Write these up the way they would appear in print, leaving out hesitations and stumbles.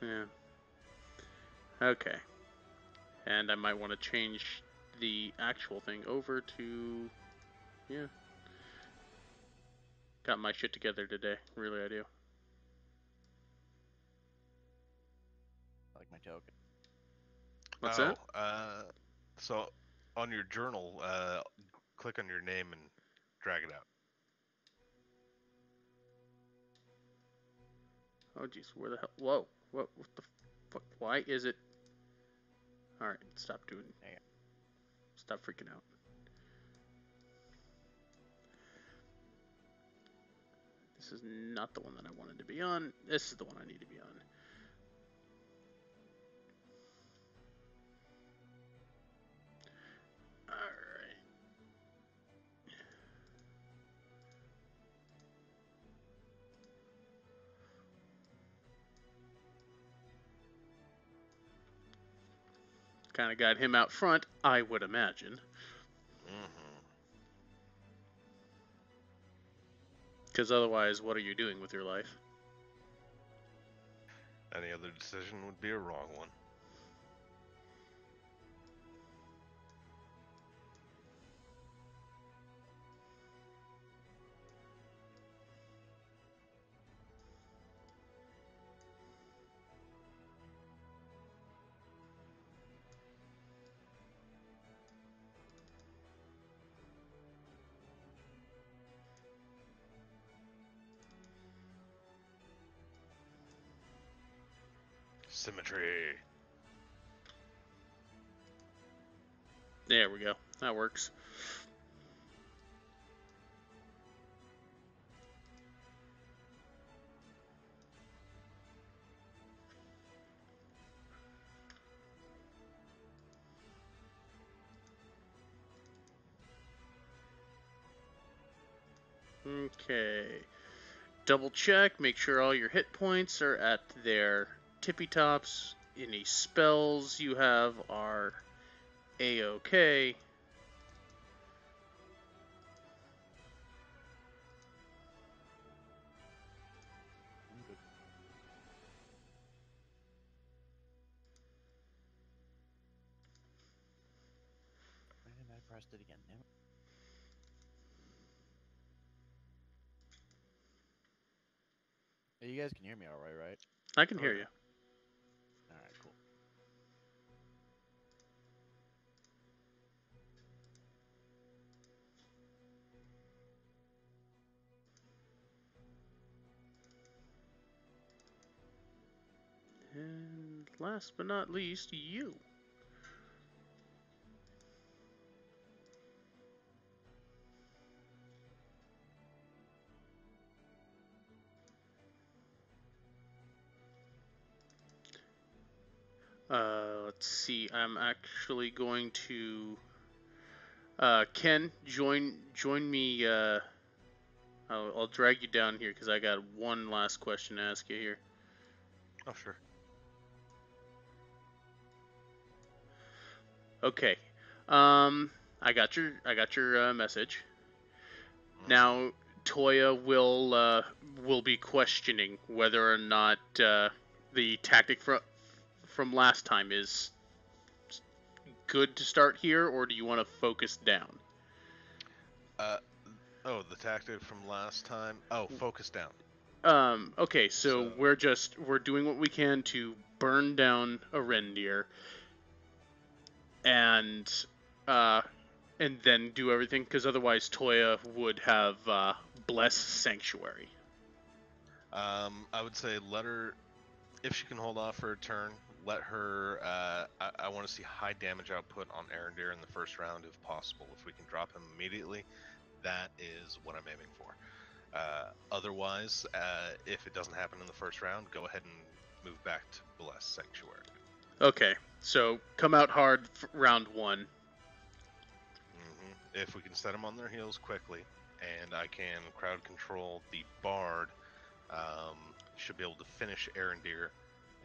Yeah. Okay. And I might want to change the actual thing over to... Yeah. Got my shit together today. Really, I do. I like my token. What's that? So on your journal, click on your name and drag it out. Oh, jeez. Where the hell? Whoa. What the fuck? Why is it... Alright, stop doing... Stop freaking out. This is not the one that I wanted to be on. This is the one I need to be on. Alright. Kind of got him out front, I would imagine. Because otherwise, what are you doing with your life? Any other decision would be a wrong one. Symmetry. There we go. That works. Okay. Double check, make sure all your hit points are at their tippy tops. Any spells you have are A-OK. I'm good. And I pressed it again. Damn it. Hey, you guys can hear me all right? I can hear you. All right, cool. And last but not least, you. Let's see. I'm actually going to... Ken, join me. I'll drag you down here because I got one last question to ask you here. Oh, sure. Okay. I got your message. Now, Toya will be questioning whether or not the tactic from last time is good to start here, or do you want to focus down? Oh, the tactic from last time. Oh, focus down. Okay, so we're doing what we can to burn down a reindeer, and then do everything, because otherwise Toya would have bless sanctuary. I would say let her, if she can hold off for a turn, let her. I want to see high damage output on Arendir in the first round if possible. If we can drop him immediately, that is what I'm aiming for. Otherwise, if it doesn't happen in the first round, go ahead and move back to Bless Sanctuary. Okay, so come out hard round one. If we can set them on their heels quickly, and I can crowd control the Bard, should be able to finish Arendir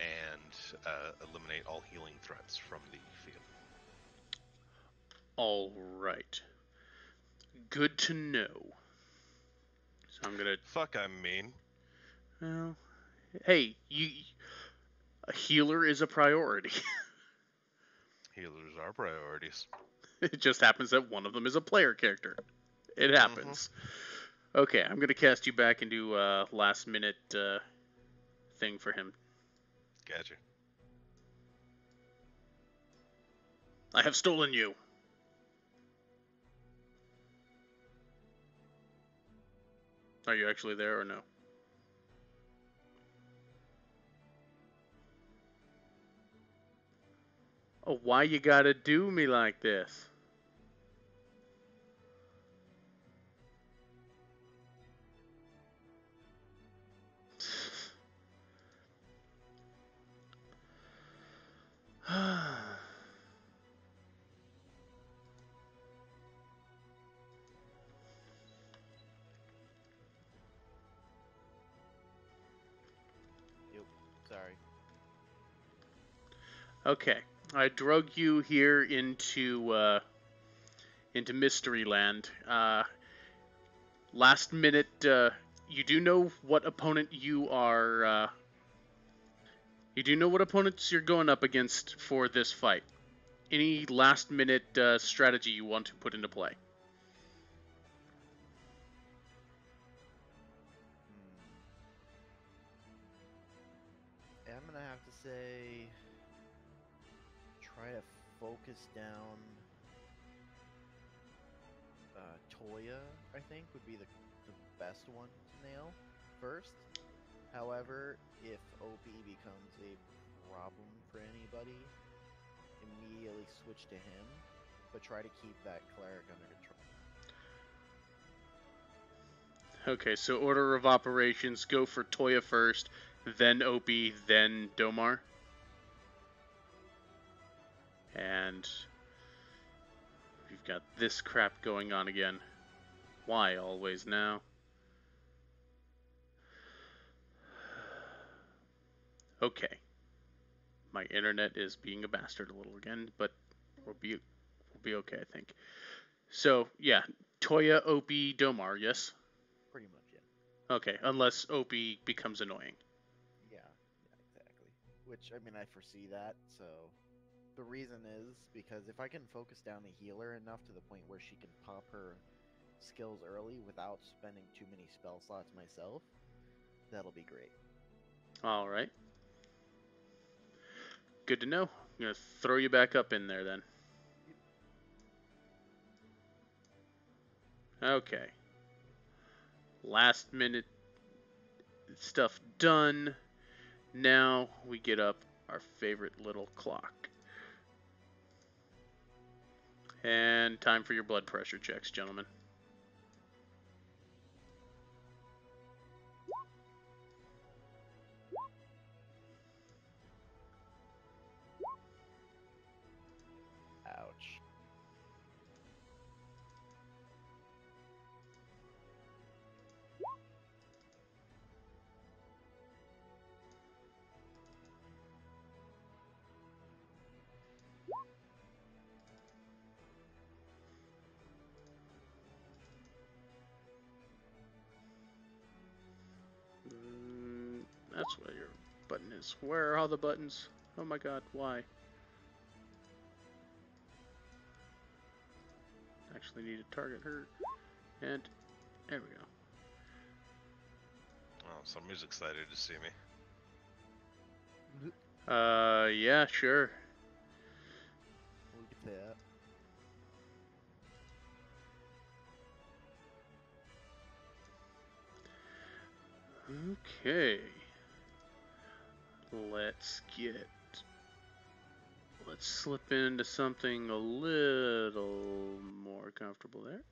and eliminate all healing threats from the field. All right. Good to know. So I'm gonna. Fuck, I'm mean. Well, hey, A healer is a priority. Healers are priorities. It just happens that one of them is a player character. It happens. Okay, I'm gonna cast you back into last minute thing for him. Gotcha. I have stolen you. Are you actually there or no? Oh, why you gotta do me like this? Yep. Sorry. Okay, I drug you here into Mystery Land. Last minute, you do know what opponent you are. You do know what opponents you're going up against for this fight. Any last minute strategy you want to put into play? I'm gonna have to say, try to focus down Toya. I think would be the best one to nail first. However, if OP becomes a problem for anybody, immediately switch to him, but try to keep that cleric under control. Okay, so order of operations: go for Toya first, then Opie, then Domar. And we've got this crap going on again. Why always now? Okay. My internet is being a bastard a little again, but we'll be okay, I think. So, yeah, Toya, Opie, Domar, yes? Pretty much, yeah. Okay, unless Opie becomes annoying. Yeah, exactly. Which, I mean, I foresee that, so... The reason is because if I can focus down a healer enough to the point where she can pop her skills early without spending too many spell slots myself, that'll be great. Alright. Good to know. I'm going to throw you back up in there then. Okay. Last minute stuff done. Now we get up our favorite little clock. And time for your blood pressure checks, gentlemen. Ouch. That's where your button is. Where are all the buttons? Oh my god, why? Actually need to target her. And there we go. Oh, so I'm excited to see me. Yeah, sure. Look at that. Okay. Let's slip into something a little more comfortable there.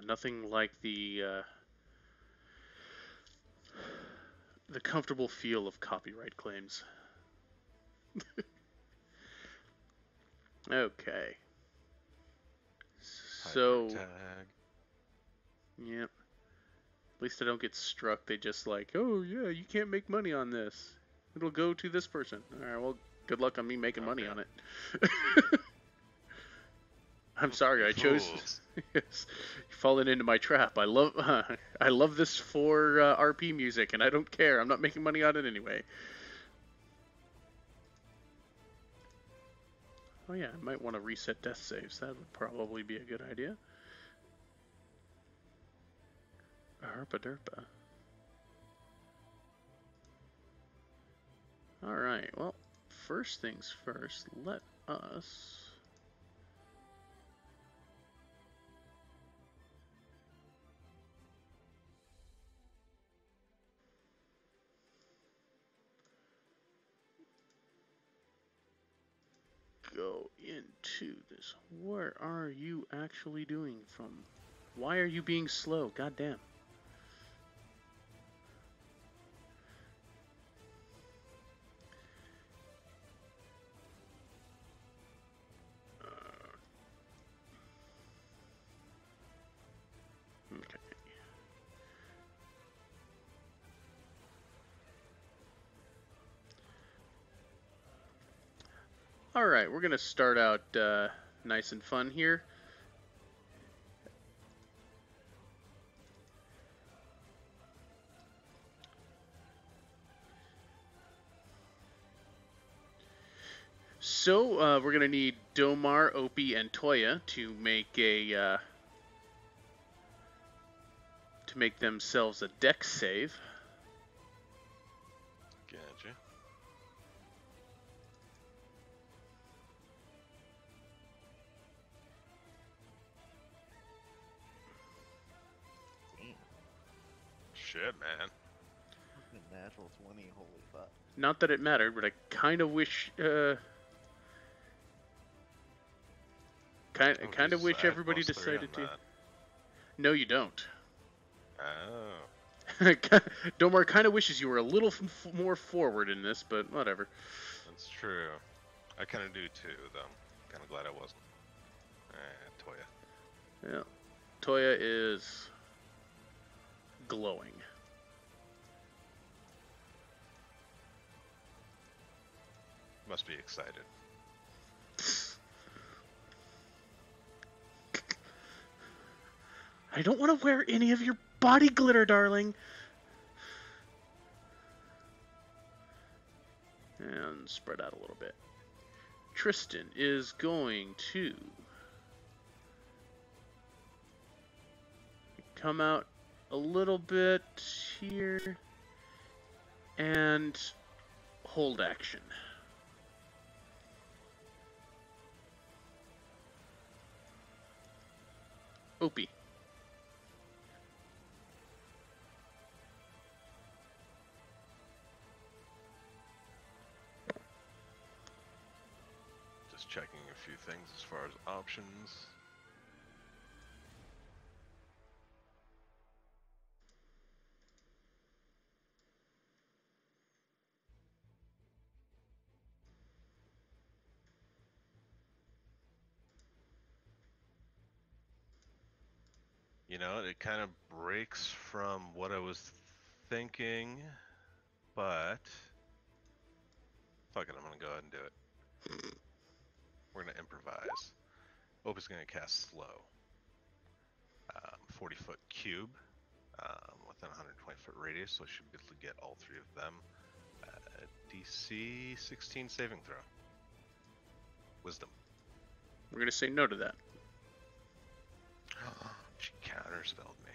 Nothing like the comfortable feel of copyright claims. Okay. So, Tag. yep. At least I don't get struck. They just like, oh yeah, you can't make money on this. It'll go to this person. All right, well, good luck on me making money on it. I'm sorry, I chose. Fools. Yes, you've fallen into my trap. I love this for RP music, and I don't care. I'm not making money on it anyway. Oh yeah, I might want to reset death saves. That would probably be a good idea. Herpa derpa. Alright, well, first things first, let us... go into this. What are you actually doing from? Why are you being slow? Goddamn. Okay. Alright, we're gonna start out nice and fun here. So, we're gonna need Domar, Opie, and Toya to make a to make themselves a dex save. Gotcha. Damn. Shit, man. Fucking natural 20, holy fuck. Not that it mattered, but I kind of wish kind of geez, wish I had everybody +3 on decided to. that. No, you don't. Oh, Domar kind of wishes you were a little more forward in this, but whatever. that's true. I kind of do too, though. Kind of glad I wasn't. Toya. Yeah, Toya is glowing. Must be excited. I don't want to wear any of your body glitter, darling. And spread out a little bit. Tristan is going to come out a little bit here and hold action. Opie. Just checking a few things as far as options. You know, it kind of breaks from what I was thinking, but fuck it, I'm gonna go ahead and do it. We're gonna improvise. Opie's gonna cast slow. 40-foot cube within a 120-foot radius, so I should be able to get all three of them. DC 16 saving throw. Wisdom. We're going to say no to that. She counterspelled me.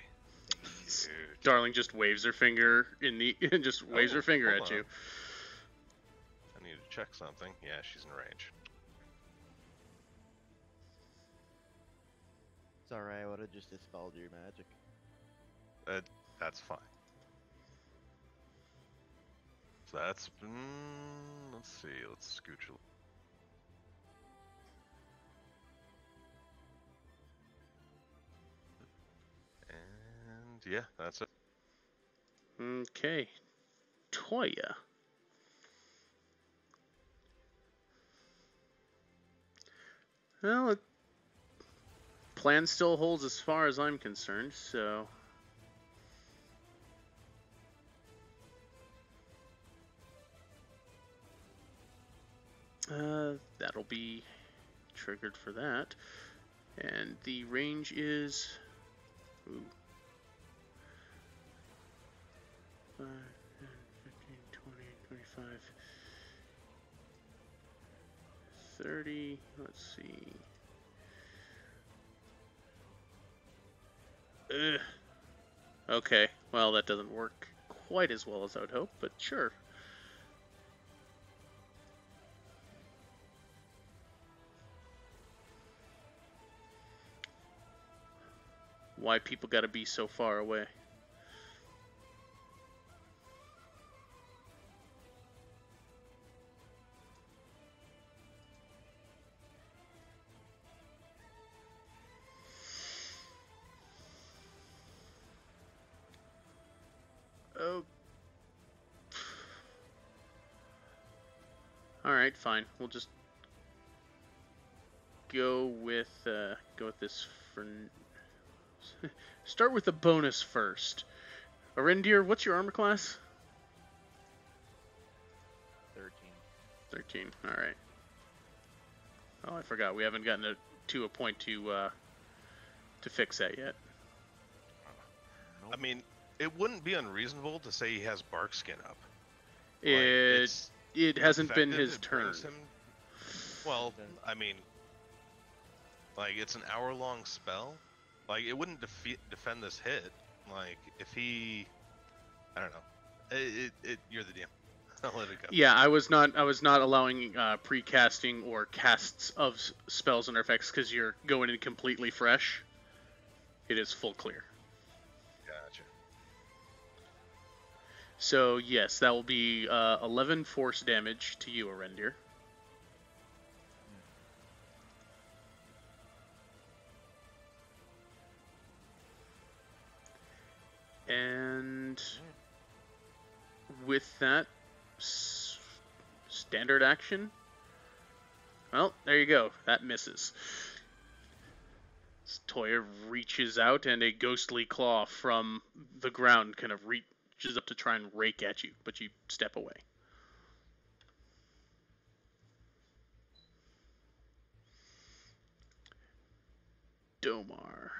Dude. Darling just waves her finger in the just waves her finger hold at on. you. I need to check something. Yeah, she's in range. It's alright, I would have just dispelled your magic. That's fine. So that's let's see. Let's scooch a and yeah, that's it. Okay. Toya. Well, plan still holds as far as I'm concerned, so... that'll be triggered for that. And the range is... Ooh. 5, 10, 15, 20, 25, 30, let's see. Ugh. Okay, well that doesn't work quite as well as I would hope, but sure. Why people gotta be so far away? Oh. Alright, fine. We'll just go with this for... Start with the bonus first. Arendir, what's your armor class? 13. 13, alright. Oh, I forgot. We haven't gotten to a point to fix that yet. Nope. I mean, it wouldn't be unreasonable to say he has bark skin up. It hasn't been his It turn. brings him- well, I mean, like, it's an hour-long spell. Like, it wouldn't defend this hit. Like, if he... I don't know. You're the DM. I'll let it go. Yeah, I was not allowing pre-casting or casts of spells and effects because you're going in completely fresh. It is full clear. Gotcha. So yes, that will be 11 force damage to you, Arendir. And with that standard action, well, there you go. That misses. Toya reaches out, and a ghostly claw from the ground kind of reaches up to try and rake at you, but you step away. Domar.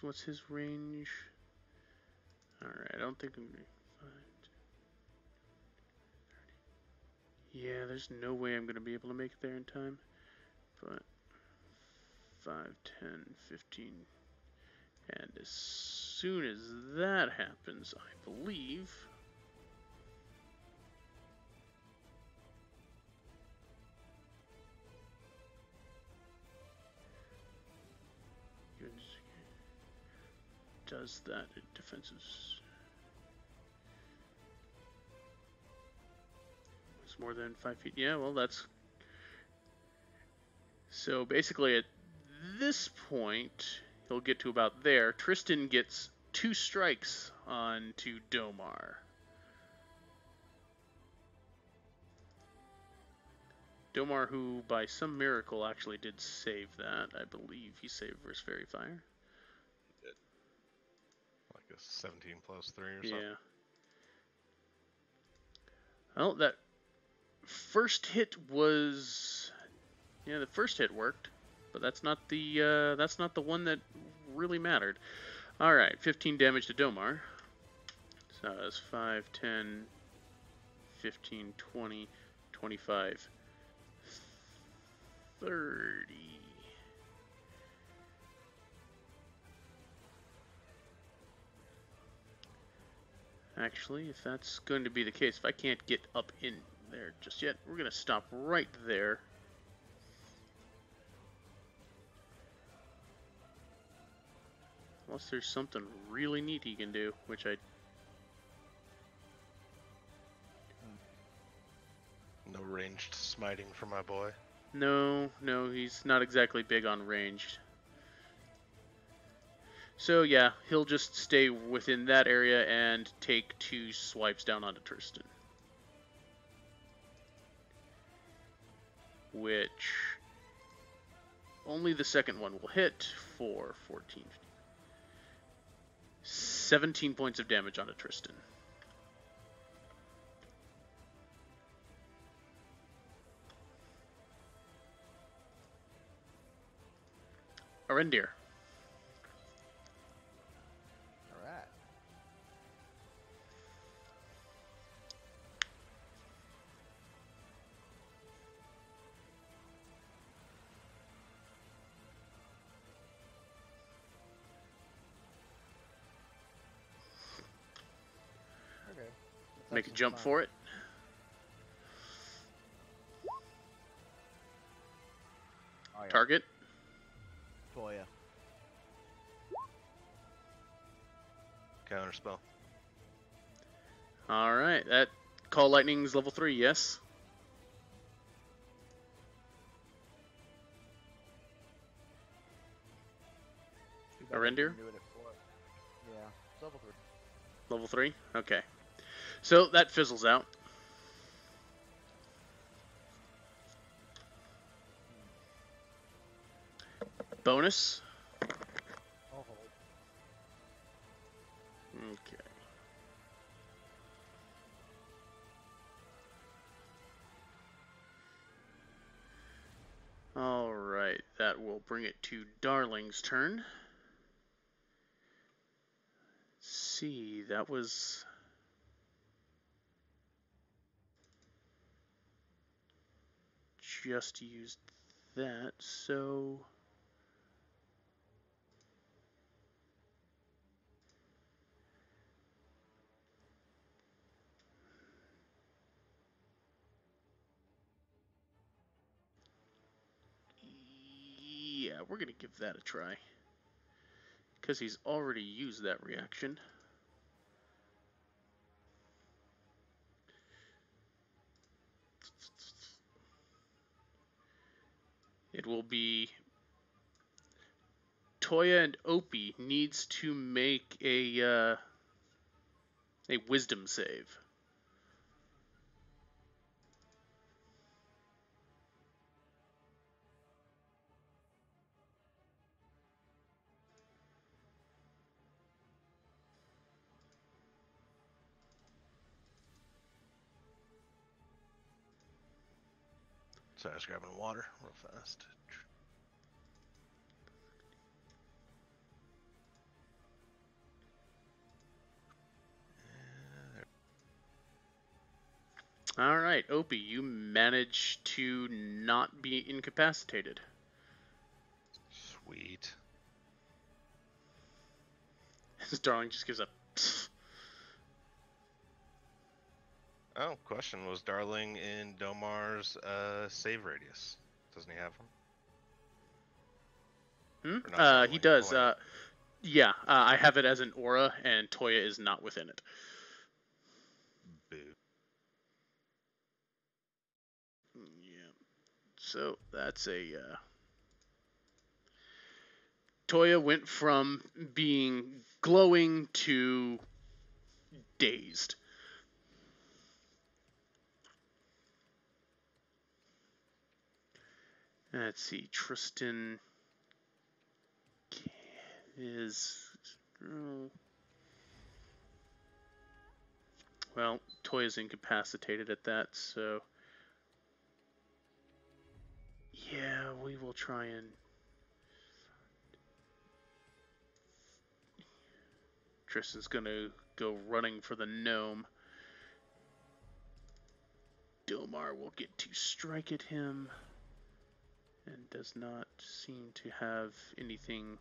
What's his range? Alright, I don't think I'm gonna... Yeah, there's no way I'm gonna be able to make it there in time. But 5, 10, 15. And as soon as that happens, I believe... does that in defensive... It's more than 5 feet. Yeah, well, that's... So basically at this point, he'll get to about there. Tristan gets 2 strikes onto Domar. Domar, who by some miracle actually did save that. I believe he saved versus Fairy Fire. He did. Like a 17 plus 3 or something. Yeah. Well, that first hit was... Yeah, the first hit worked, but that's not the one that really mattered. Alright, 15 damage to Domar. So that's 5, 10, 15, 20, 25, 30. Actually, if that's going to be the case, if I can't get up in there just yet, we're going to stop right there. Unless there's something really neat he can do, which I... No ranged smiting for my boy. No, he's not exactly big on ranged. So yeah, he'll just stay within that area and take 2 swipes down onto Tristan. Which... only the second one will hit for 14. 17 points of damage onto Tristan. Arendir. All right. Okay. Let's Make a have some jump fun. for it. Oh, yeah. Target. Toya. Counter spell. All right, that Call Lightning's level 3, yes? Too bad I Arendir? didn't do it at 4. Yeah. It's level 3. Level 3? Okay. So that fizzles out. Bonus. I'll hold. Okay. All right, that will bring it to Darling's turn. See, that was just used that, so yeah, we're gonna give that a try because he's already used that reaction. It will be Toya and Opie needs to make a wisdom save. So I was grabbing water real fast. All right, Opie, you manage to not be incapacitated. Sweet. Darling just gives a Oh, question. Was Darling in Domar's save radius? Doesn't he have one? Or not Darling, he does. Toya. Yeah, I have it as an aura, and Toya is not within it. Boo. Yeah. So that's a. Toya went from being glowing to dazed. Let's see. Tristan is. Well, Toya's incapacitated at that, so. Yeah, we will try and. Tristan's gonna go running for the gnome. Domar will get to strike at him and does not seem to have anything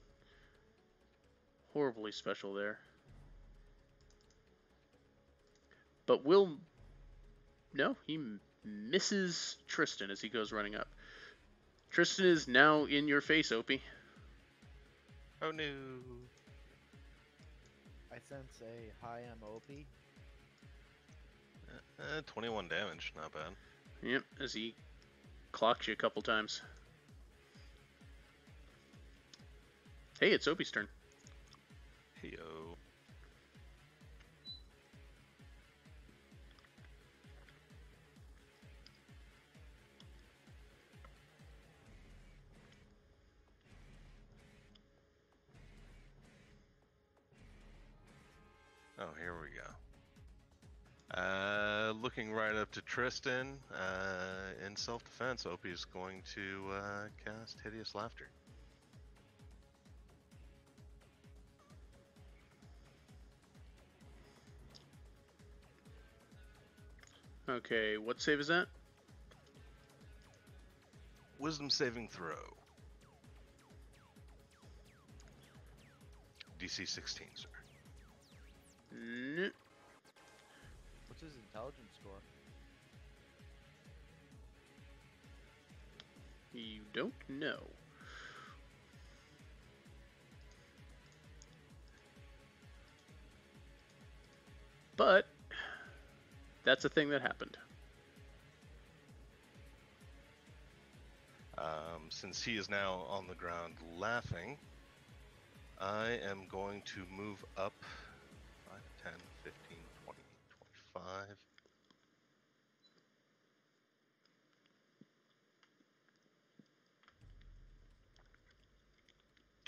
horribly special there. But will... No, he misses Tristan as he goes running up. Tristan is now in your face, Opie. Oh no. I sense a high MOP. 21 damage, not bad. Yep, as he clocks you a couple times. Hey, it's Opie's turn. Heyo. Oh, here we go. Looking right up to Tristan, in self-defense, Opie is going to cast Hideous Laughter. Okay, what save is that? Wisdom saving throw. DC 16, sir. What's his intelligence score? You don't know. But that's a thing that happened. Since he is now on the ground laughing, I am going to move up 5, 10, 15, 20, 25.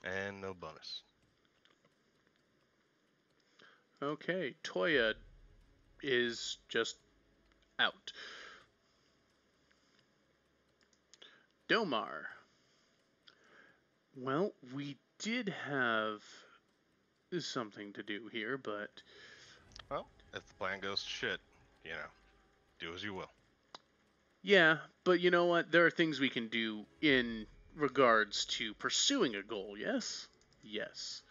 And no bonus. Okay, Toya is just out. Domar. Well, we did have something to do here, but... Well, if the plan goes to shit, you know, do as you will. Yeah, but you know what? There are things we can do in regards to pursuing a goal, yes? Yes.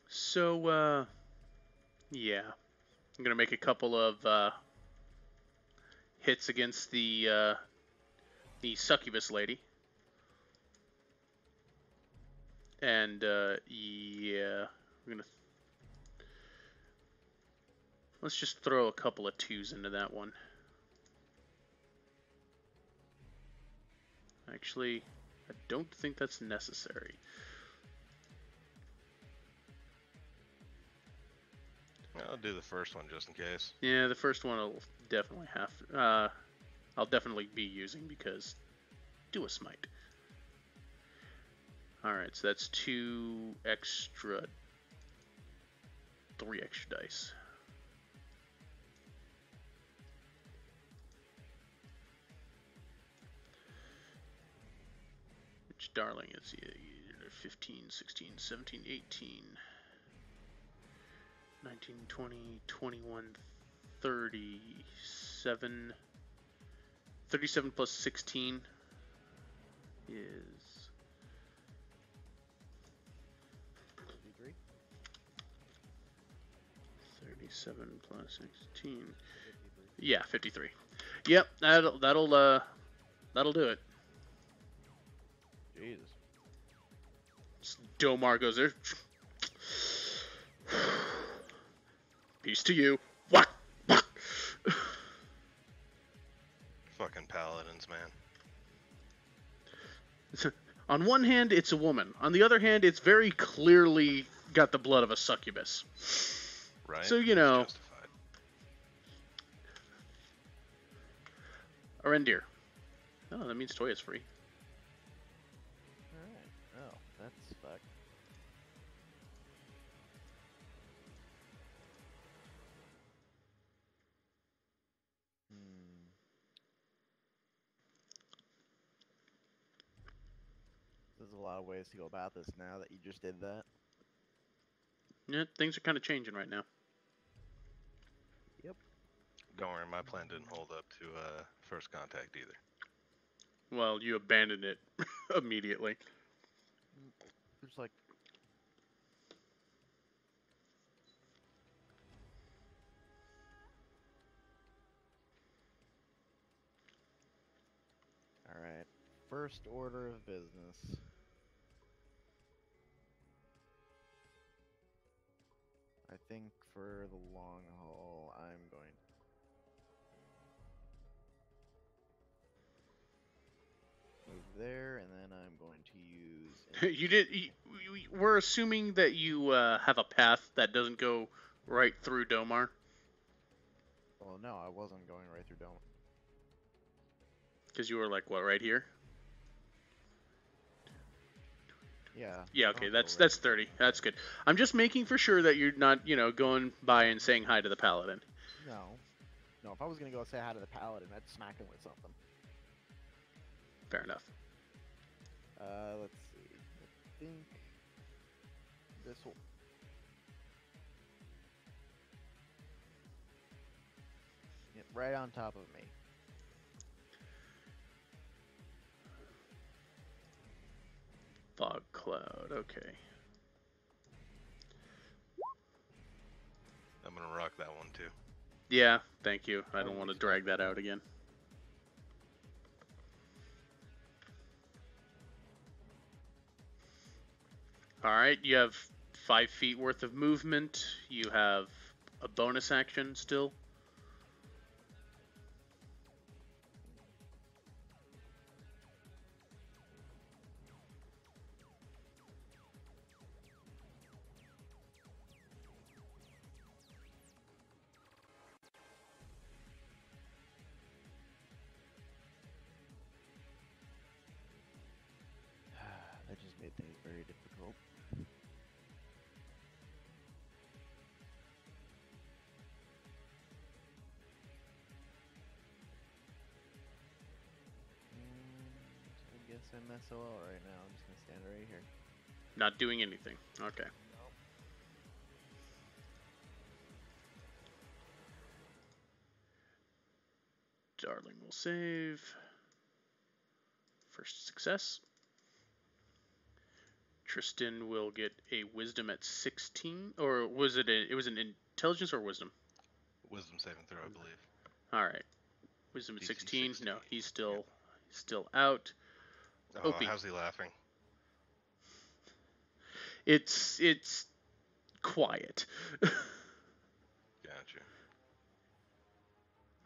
So, yeah. I'm gonna make a couple of hits against the succubus lady. And, yeah. I'm gonna... Let's just throw a couple of 2s into that one. Actually, I don't think that's necessary. I'll do the first one just in case. Yeah, the first one I'll definitely have. I'll definitely be using because do a smite. All right, so that's 2 extra, 3 extra dice. Which, darling, is 15, 16, 17, 18, 19, 20, 21, 37. 37 plus 16 is 53? 37 plus 16. 53. Yeah, 53. Yep, that'll do it. Jesus. Domar goes there. Peace to you. What? Fucking paladins, man. On one hand, it's a woman. On the other hand, it's very clearly got the blood of a succubus. Right? So, you know. Justified. Arendir. Oh, that means Toya's free. Alright. Oh, that's fucked. There's a lot of ways to go about this now that you just did that. Yeah, things are kind of changing right now. Yep. Don't worry, my plan didn't hold up to first contact either. Well, you abandoned it immediately. There's like... Alright. First order of business. I think for the long haul, I'm going to move there, and then I'm going to use... You did. We're assuming that you have a path that doesn't go right through Domar. Well, no, I wasn't going right through Dome. Because you were like, what, right here? Yeah. Yeah, okay, I'll go that's right 30. That's good. I'm just making for sure that you're not, going by and saying hi to the paladin. No. No, if I was going to go say hi to the paladin, I'd smack him with something. Fair enough. Let's see. I think this will... right on top of me. Fog cloud. Okay. I'm gonna rock that one too. Yeah, thank you. I I don't would want to expect drag that that. out again. Alright, you have 5 feet worth of movement. You have a bonus action still. That just made things very difficult. I guess I'm SOL right now. I'm just gonna stand right here. Not doing anything. Okay. Darling will save. First success. Tristan will get a wisdom at 16, or was it it was an intelligence or wisdom? Wisdom saving throw, I believe. All right. Wisdom at DC 16. 16. No, he's still out. Oh, Opie. how's he laughing? It's quiet. Gotcha.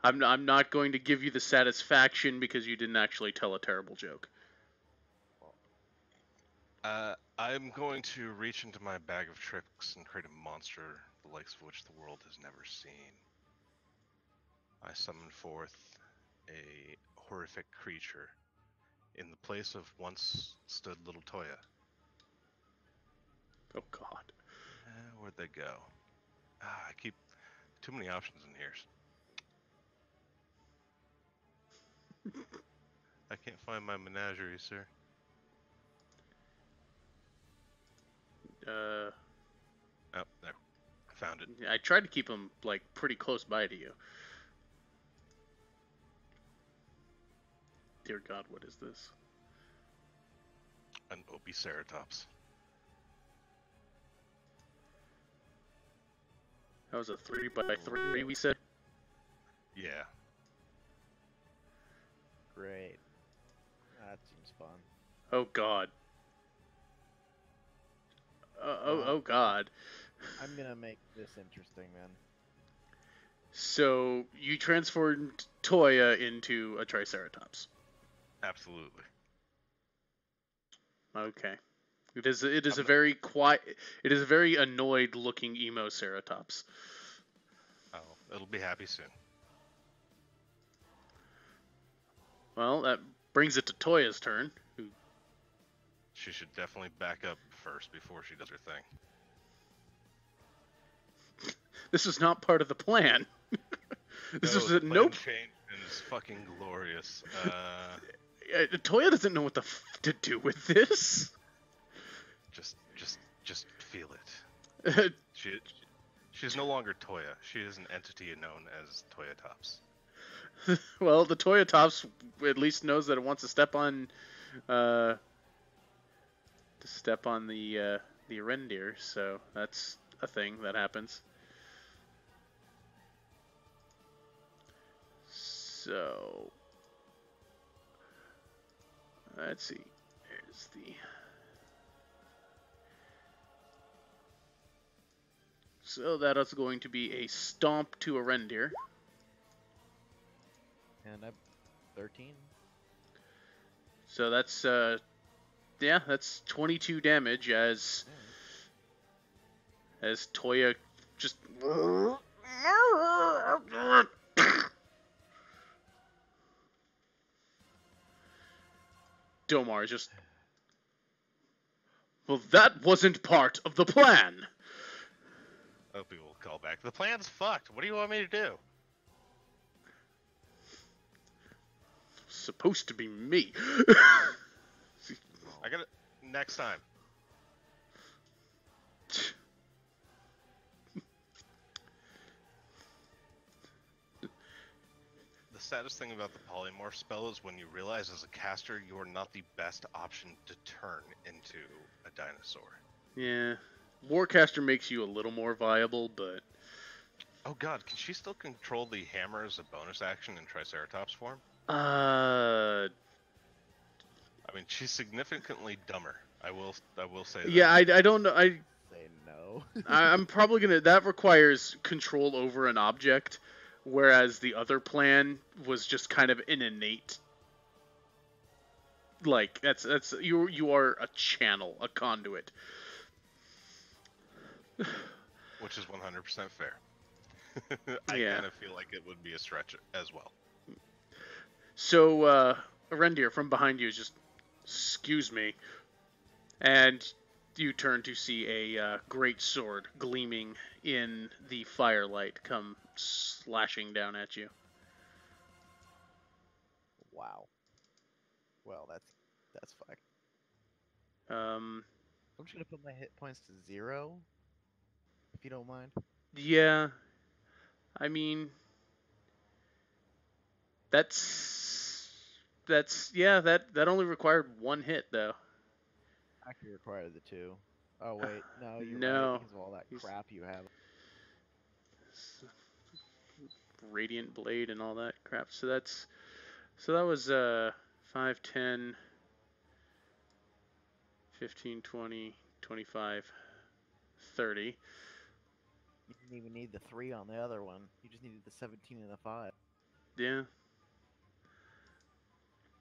I'm not going to give you the satisfaction because you didn't actually tell a terrible joke. I'm going to reach into my bag of tricks and create a monster the likes of which the world has never seen. I summon forth a horrific creature in the place of once stood little Toya. Oh God. Where'd they go? I keep too many options in here. I can't find my menagerie, sir. Oh, there. I found it. I tried to keep him like pretty close by to you. Dear God, what is this? An Obiceratops. That was a 3x3 we said. Yeah. Great. That seems fun. Oh God. Oh God. I'm gonna make this interesting then. So you transformed Toya into a Triceratops. Absolutely. Okay. It is a very quiet. It is a very annoyed looking emo Ceratops. Oh, it'll be happy soon. Well, that brings it to Toya's turn. She should definitely back up first before she does her thing. This was not part of the plan. This was the a plan nope. changed and it's fucking glorious. Toya doesn't know what the to do with this. Just feel it. She's no longer Toya. She is an entity known as Toyatops. Well, the Toyatops at least knows that it wants to step on, the reindeer. So that's a thing that happens. So let's see. There's the. So that is going to be a stomp to a reindeer. And I'm 13. So that's that's 22 damage as Toya just Domar is just, well, that wasn't part of the plan. Opie will call back. The plan's fucked. What do you want me to do? Supposed to be me. I got it next time. saddest thing about the polymorph spell is when you realize as a caster you are not the best option to turn into a dinosaur. Yeah. Warcaster makes you a little more viable, but... Oh god, can she still control the hammer as a bonus action in Triceratops form? Uh... I mean, she's significantly dumber. I will say that. Yeah, I don't know. Say no. I'm probably gonna... That requires control over an object, whereas the other plan was just kind of an innate... Like, that's you are a channel, a conduit. Which is 100% fair. I Yeah. kind of feel like it would be a stretch as well. So, Arendir from behind you is just, excuse me, and you turn to see a great sword gleaming in the firelight come slashing down at you. Wow. Well, that's fine. Um, I'm just gonna put my hit points to 0, if you don't mind. yeah, I mean, yeah, that only required one hit though. Actually required the 2. Oh wait, no, you're No. right because of all that crap you have. Radiant blade and all that crap. So that was 5, 10, 15, 20, 25, 30. You didn't even need the 3 on the other one. You just needed the 17 and the 5. Yeah.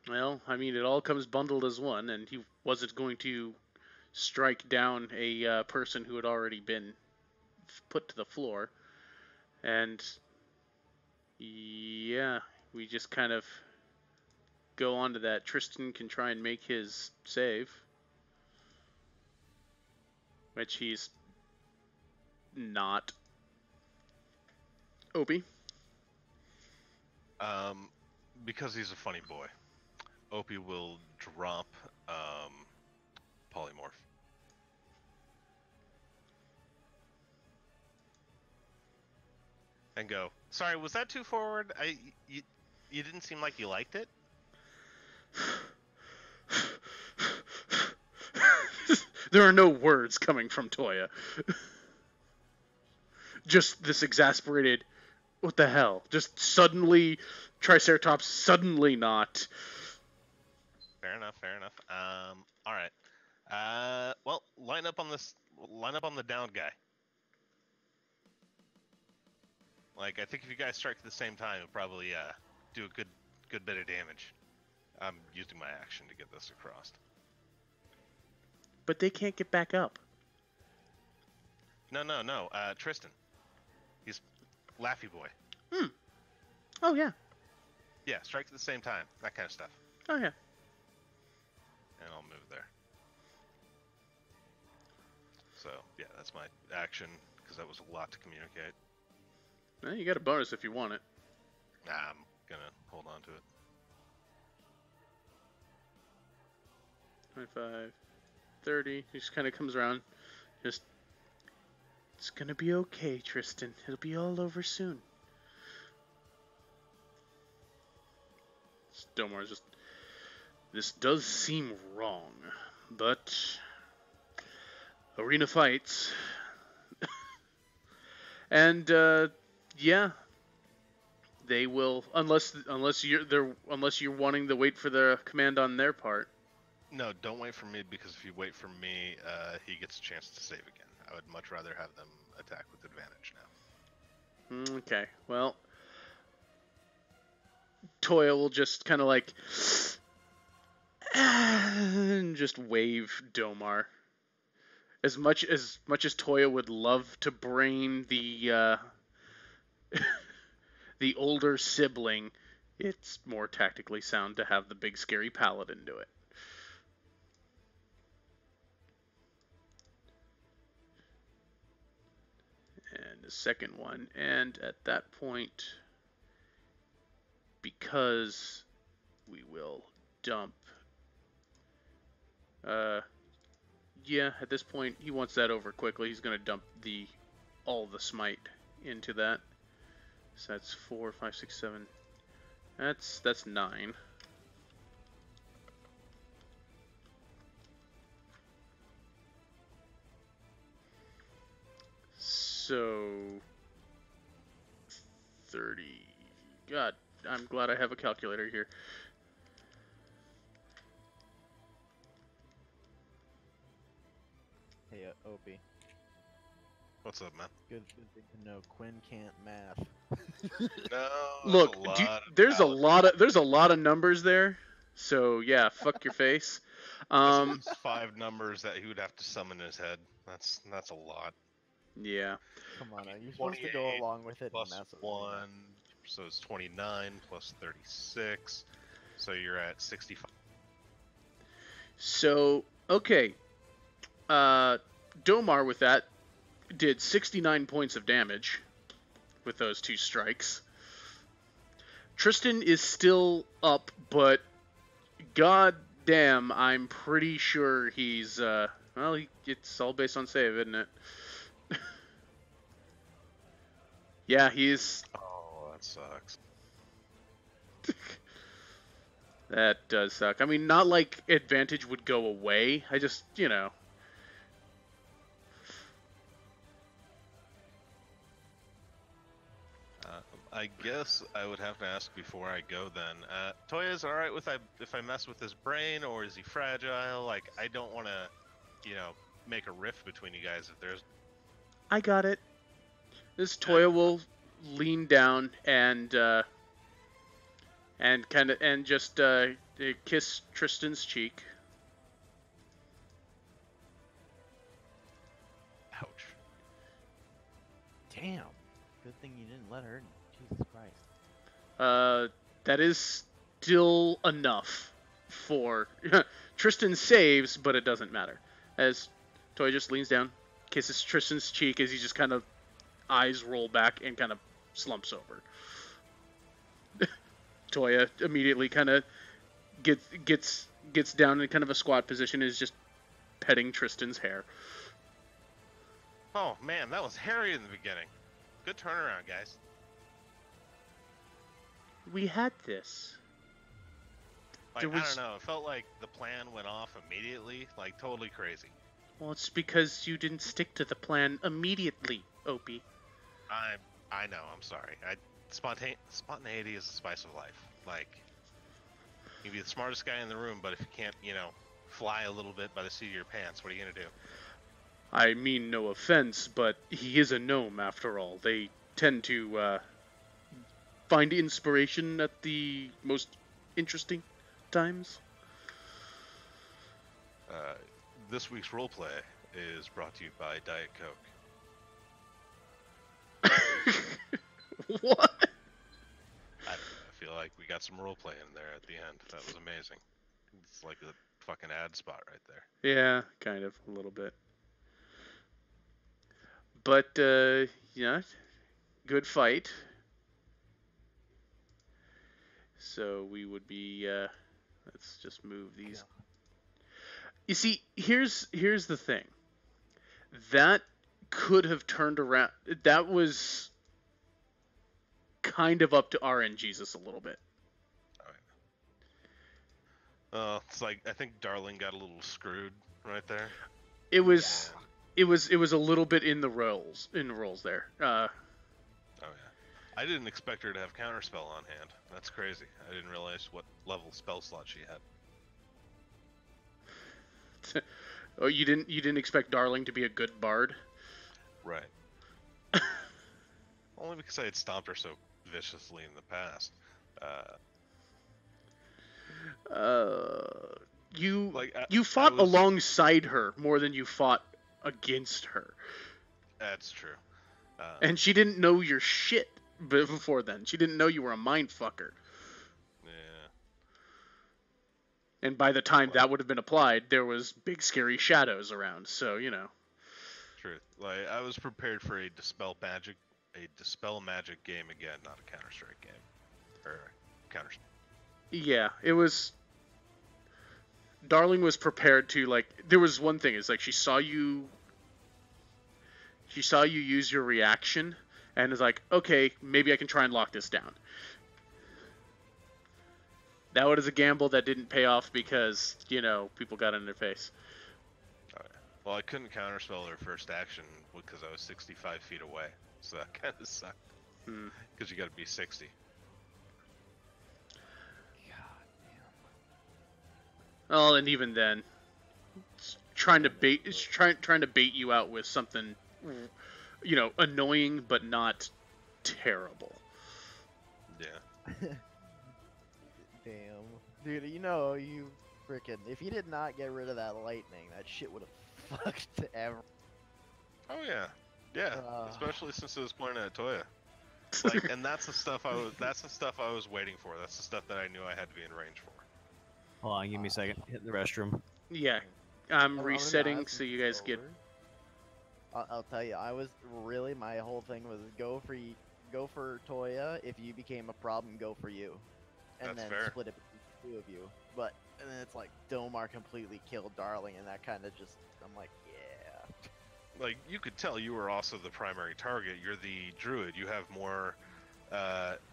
Well, I mean, it all comes bundled as one, and he wasn't going to strike down a person who had already been put to the floor. And yeah, we just kind of go on to that. Tristan can try and make his save, which he's not. Opie? Because he's a funny boy, Opie will drop polymorph. And go, sorry, was that too forward? You didn't seem like you liked it? There are no words coming from Toya. Just this exasperated, what the hell? Just suddenly, Triceratops suddenly not. Fair enough. All right. Well, line up on the downed guy. Like, I think if you guys strike at the same time, it'll probably do a good bit of damage. I'm using my action to get this across. But they can't get back up. No. Tristan. He's Laffy Boy. Oh, yeah. Yeah, strike at the same time. That kind of stuff. Oh, yeah. And I'll move there. So, yeah, that's my action, because that was a lot to communicate. Well, you got a bonus if you want it. Nah, I'm gonna hold on to it. 25, 30. He just kind of comes around. Just, it's gonna be okay, Tristan. It'll be all over soon. Domar's just, this does seem wrong, but arena fights. And yeah, they will, unless you're wanting to wait for the command on their part. No, don't wait for me, because if you wait for me, he gets a chance to save again. I would much rather have them attack with advantage now. Okay, well, Toya will just kind of like and just wave Domar. As much as Toya would love to brain the the older sibling, it's more tactically sound to have the big scary paladin do it. And the second one, and at that point, because we will dump, yeah, at this point he wants that over quickly. He's gonna dump all the smite into that. So that's 4, 5, 6, 7. That's 9. So 30. God, I'm glad I have a calculator here. Hey, Opie. What's up, man? Good thing to know. Quinn can't math. No. Look, there's a lot of numbers there. So yeah, fuck your face. That's at least 5 numbers that he would have to summon in his head. That's a lot. Yeah. Come on, you're supposed to go along with it. Plus and mess with 1, so it's 29 plus 36. So you're at 65. So okay, Domar with that did 69 points of damage with those 2 strikes. Tristan is still up, but god damn, I'm pretty sure he's well, it's all based on save, isn't it? Yeah, he's. Oh, that sucks. That does suck. I mean, not like advantage would go away. I just, I guess I would have to ask before I go then. Toya, is it alright if I mess with his brain, or is he fragile? Like, I don't want to, make a rift between you guys if there's... I got it. This Toya will lean down and just kiss Tristan's cheek. Ouch. Damn. Good thing you didn't let her. Jesus Christ. That is still enough for Tristan saves, but it doesn't matter. As Toya just leans down, kisses Tristan's cheek as he just kind of eyes roll back and kind of slumps over. Toya immediately kind of gets down in kind of a squat position, is just petting Tristan's hair. Oh man, that was hairy in the beginning. Good turnaround, guys. We had this. Like, I don't know, it felt like the plan went off immediately, like totally crazy. Well, it's because you didn't stick to the plan immediately, Opie. I know, I'm sorry. Spontaneity is the spice of life. Like, you can be the smartest guy in the room, but if you can't, fly a little bit by the seat of your pants, what are you gonna do? I mean no offense, but he is a gnome after all. They tend to find inspiration at the most interesting times. This week's roleplay is brought to you by Diet Coke. What? I feel like we got some roleplay in there at the end. That was amazing. It's like a fucking ad spot right there. Yeah, kind of, a little bit. But, good fight. So we would be, let's just move these. Yeah. You see, here's the thing. That could have turned around. That was kind of up to RNGesus a little bit. It's like, I think Darling got a little screwed right there. It was a little bit in the rolls there. Oh yeah. I didn't expect her to have counterspell on hand. That's crazy. I didn't realize what level spell slot she had. Oh, you didn't expect Darling to be a good bard? Right. Only because I had stomped her so viciously in the past. You fought alongside her more than you fought against her. That's true. And she didn't know your shit before then. She didn't know you were a mindfucker. Yeah. And by the time that would have been applied, there was big scary shadows around. So True. Like, I was prepared for a dispel magic game again, not a Counter-Strike game, or Counter. Yeah, it was. Darling was prepared to, there was one thing, is she saw you use your reaction, and is like, okay, maybe I can try and lock this down. That was a gamble that didn't pay off because, people got in their face. Well, I couldn't counterspell their first action because I was 65 feet away, so that kind of sucked. Because you got to be 60. God damn. Well, and even then, trying to bait you out with something, annoying but not terrible. Yeah. Damn. Dude, you freaking... If you did not get rid of that lightning, that shit would have fucked everything. Oh yeah. Yeah. Especially since it was pointing at Toya. Like, and that's the stuff I was waiting for. That's the stuff that I knew I had to be in range for. Hold on, give me a second. Hit the restroom. Yeah. I'm resetting so you guys get... I'll tell you, my whole thing was go for Toya. If you became a problem, go for you. And That's then fair. split it between the two of you. But, and then it's like, Domar completely killed Darling, and that kind of just, I'm like, yeah. Like, you could tell you were also the primary target. You're the druid. You have more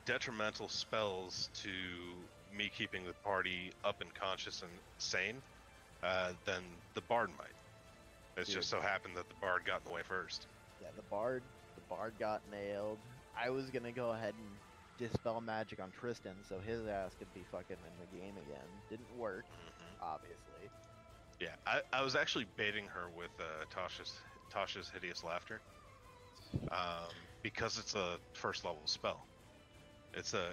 detrimental spells to me keeping the party up and conscious and sane than the bard might. It's just so happened that the bard got in the way first. Yeah, the bard got nailed. I was gonna go ahead and dispel magic on Tristan, so his ass could be fucking in the game again. Didn't work, obviously. Yeah, I was actually baiting her with Tasha's hideous laughter, because it's a first level spell. It's a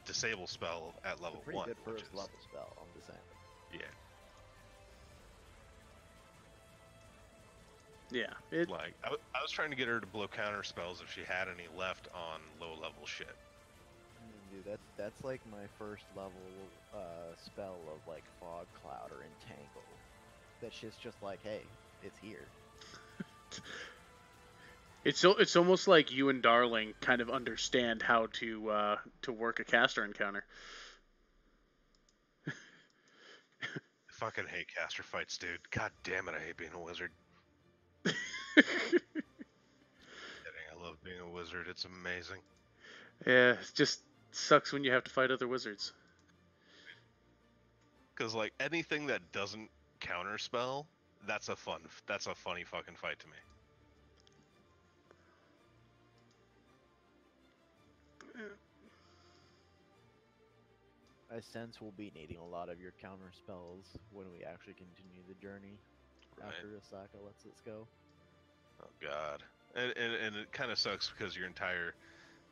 disable spell at level It's a pretty 1. good first level spell. I'm just saying. Yeah. Yeah. Like, I was trying to get her to blow counter spells if she had any left on low level shit. Dude, that's like my first level spell of like Fog Cloud or Entangle. That shit's just like, hey, it's here. It's almost like you and Darling kind of understand how to work a caster encounter. I fucking hate caster fights, dude. God damn it, I hate being a wizard. I love being a wizard. It's amazing. Yeah, it just sucks when you have to fight other wizards. Because like anything that doesn't counterspell, that's a funny fucking fight to me. I sense we'll be needing a lot of your counter spells when we actually continue the journey. Right. After Asaka lets us go. Oh god. And it kind of sucks because your entire,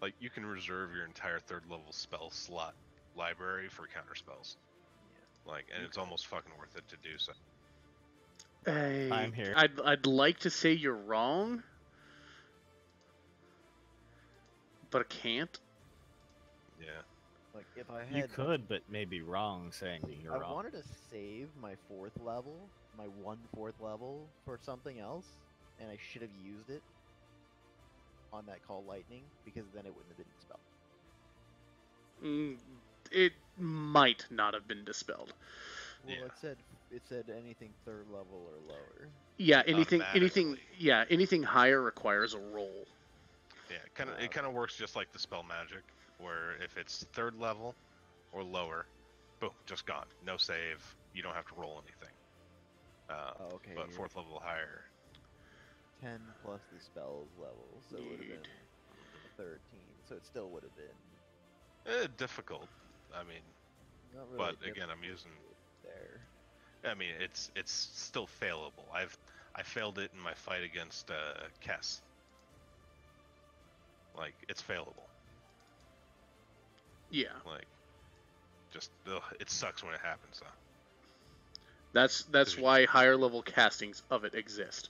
like, you can reserve your entire third level spell slot library for counterspells. Yeah. Like, and it's almost fucking worth it to do so. I'm here. I'd like to say you're wrong, but I can't. Yeah. Like, if I had... You could, but maybe wrong saying you're wrong. I wanted to save my 4th level, my 1/4 level, for something else, and I should have used it on that Call Lightning, because then it wouldn't have been dispelled. It might not have been dispelled. Well, yeah. It said anything 3rd level or lower. Yeah, anything higher requires a roll. Yeah, it kind of works just like the spell magic, where if it's 3rd level or lower, boom, just gone. No save. You don't have to roll anything. Okay. But 4th level higher. 10 plus the spells level, so it would have been 13. So it still would have been difficult. I mean, not really but again, I'm using there. I mean, it's still failable. I failed it in my fight against Kess. Like, it's failable. Yeah. Like, just it sucks when it happens, though. That's why higher level castings of it exist.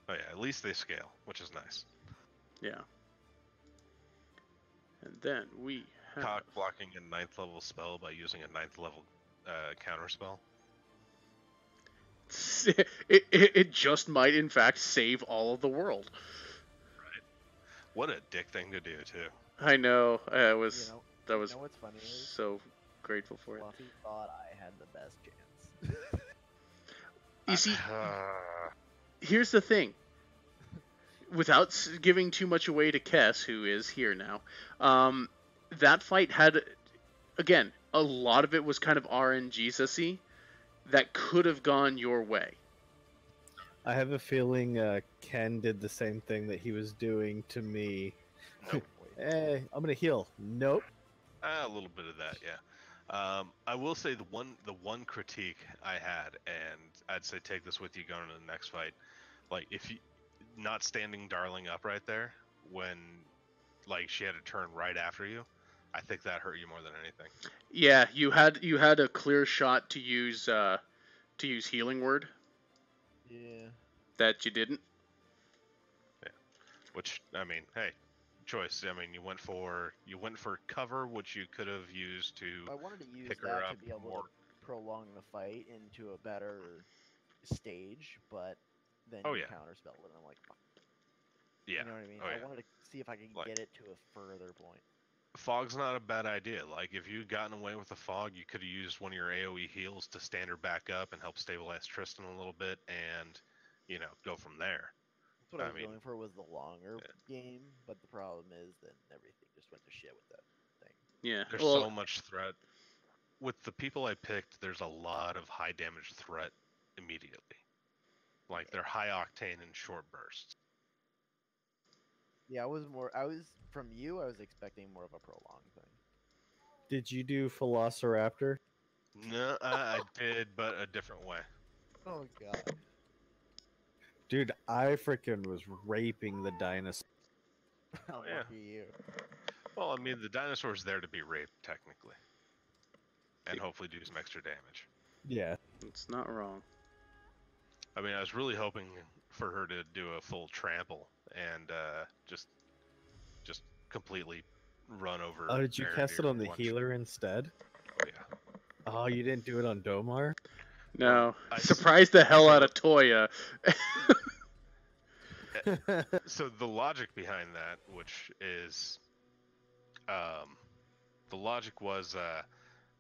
Oh yeah, at least they scale, which is nice. Yeah. And then we have... Cock blocking a 9th level spell by using a 9th level counter spell. It just might, in fact, save all of the world. Right. What a dick thing to do, too. I know. That was what's funny is so grateful for Fluffy thought I had the best chance. You see, here's the thing. without giving too much away to Kess, who is here now, that fight had, again, a lot of it was kind of RNG-y that could have gone your way. I have a feeling Ken did the same thing that he was doing to me. Nope. Hey, I'm gonna heal. Nope. A little bit of that, yeah. I will say the one critique I had, and I'd say take this with you going into the next fight. Like, if you not standing Darling up right there when like she had to turn right after you, I think that hurt you more than anything. Yeah, you had a clear shot to use healing word. Yeah. That you didn't. Yeah. Which, I mean, hey, choice. I mean, you went for cover, which you could have used to I wanted to use pick her that up to be able more. to prolong the fight into a better stage, but then Oh, you yeah. counterspelled it, and I'm like, fuck. Yeah. You know what I mean? Oh, I yeah. wanted to see if I could Like- get it to a further point. Fog's not a bad idea. Like, if you'd gotten away with the fog, you could have used one of your AoE heals to stand her back up and help stabilize Tristan a little bit, and go from there. That's what I I was mean, going for, was the longer yeah. game, but the problem is then everything just went to shit with that thing. Yeah. There's Well, so much threat. With the people I picked, there's a lot of high damage threat immediately. Like, they're high octane and short bursts. Yeah, from you, I was expecting more of a prolonged thing. Did you do Velociraptor? No, I did, but a different way. Oh god. Dude, I freaking was raping the dinosaur. How yeah. lucky you. Well, I mean, the dinosaur's there to be raped, technically. And hopefully do some extra damage. Yeah. it's not wrong. I mean, I was really hoping for her to do a full trample and just completely run over. Oh, did you cast it on the healer instead? Oh, yeah. Oh, you didn't do it on Domar? No. I Surprised the hell out of Toya. So the logic behind that, which is, the logic was,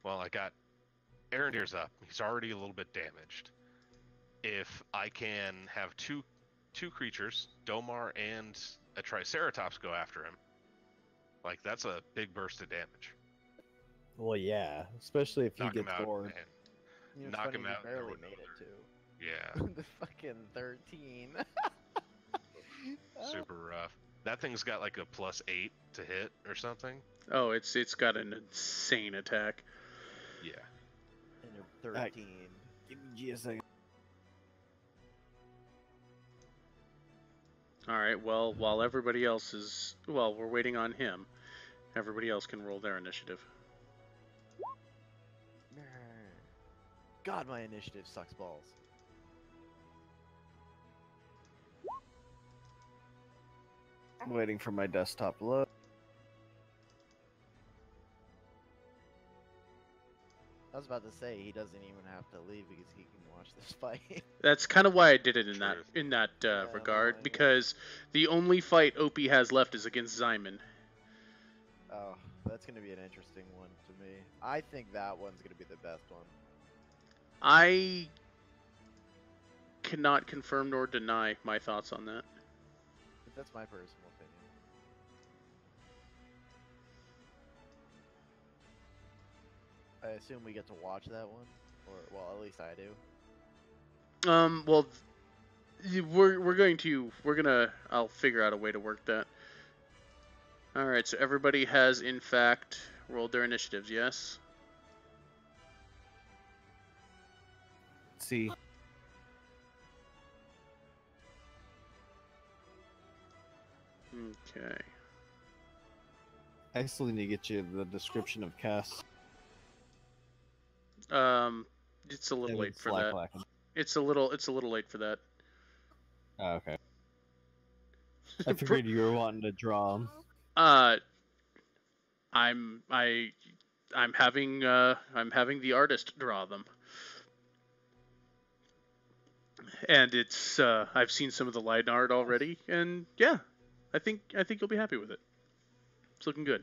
well, I got Arendir's up. He's already a little bit damaged. If I can have two creatures, Domar and a Triceratops, go after him, like, that's a big burst of damage. Well, yeah, especially if he Knock him gets out bored. and It's knock funny him you out. and there barely were no made it other- too. Yeah, The fucking 13. super rough. That thing's got like a +8 to hit or something. Oh, it's got an insane attack. Yeah. And you're 13. Give me just a second. All right. Well, while everybody else is we're waiting on him. Everybody else can roll their initiative. God, my initiative sucks balls. I'm waiting for my desktop to load. I was about to say he doesn't even have to leave because he can watch this fight. That's kind of why I did it in Truth. that Yeah, regard, no, I know. because the only fight Opie has left is against Ximon. Oh, that's gonna be an interesting one to me. I think that one's gonna be the best one. I cannot confirm nor deny my thoughts on that. But that's my personal opinion. I assume we get to watch that one, or well, at least I do. Well, I'll figure out a way to work that. All right, so everybody has in fact rolled their initiatives, yes? Let's see. Okay. I still need to get you the description of Cass. It's a little late It's for that. lacking. It's a little late for that. Oh, okay. I figured you were wanting to draw them. I'm having the artist draw them. And it's I've seen some of the line art already, and yeah, I think you'll be happy with it. It's looking good.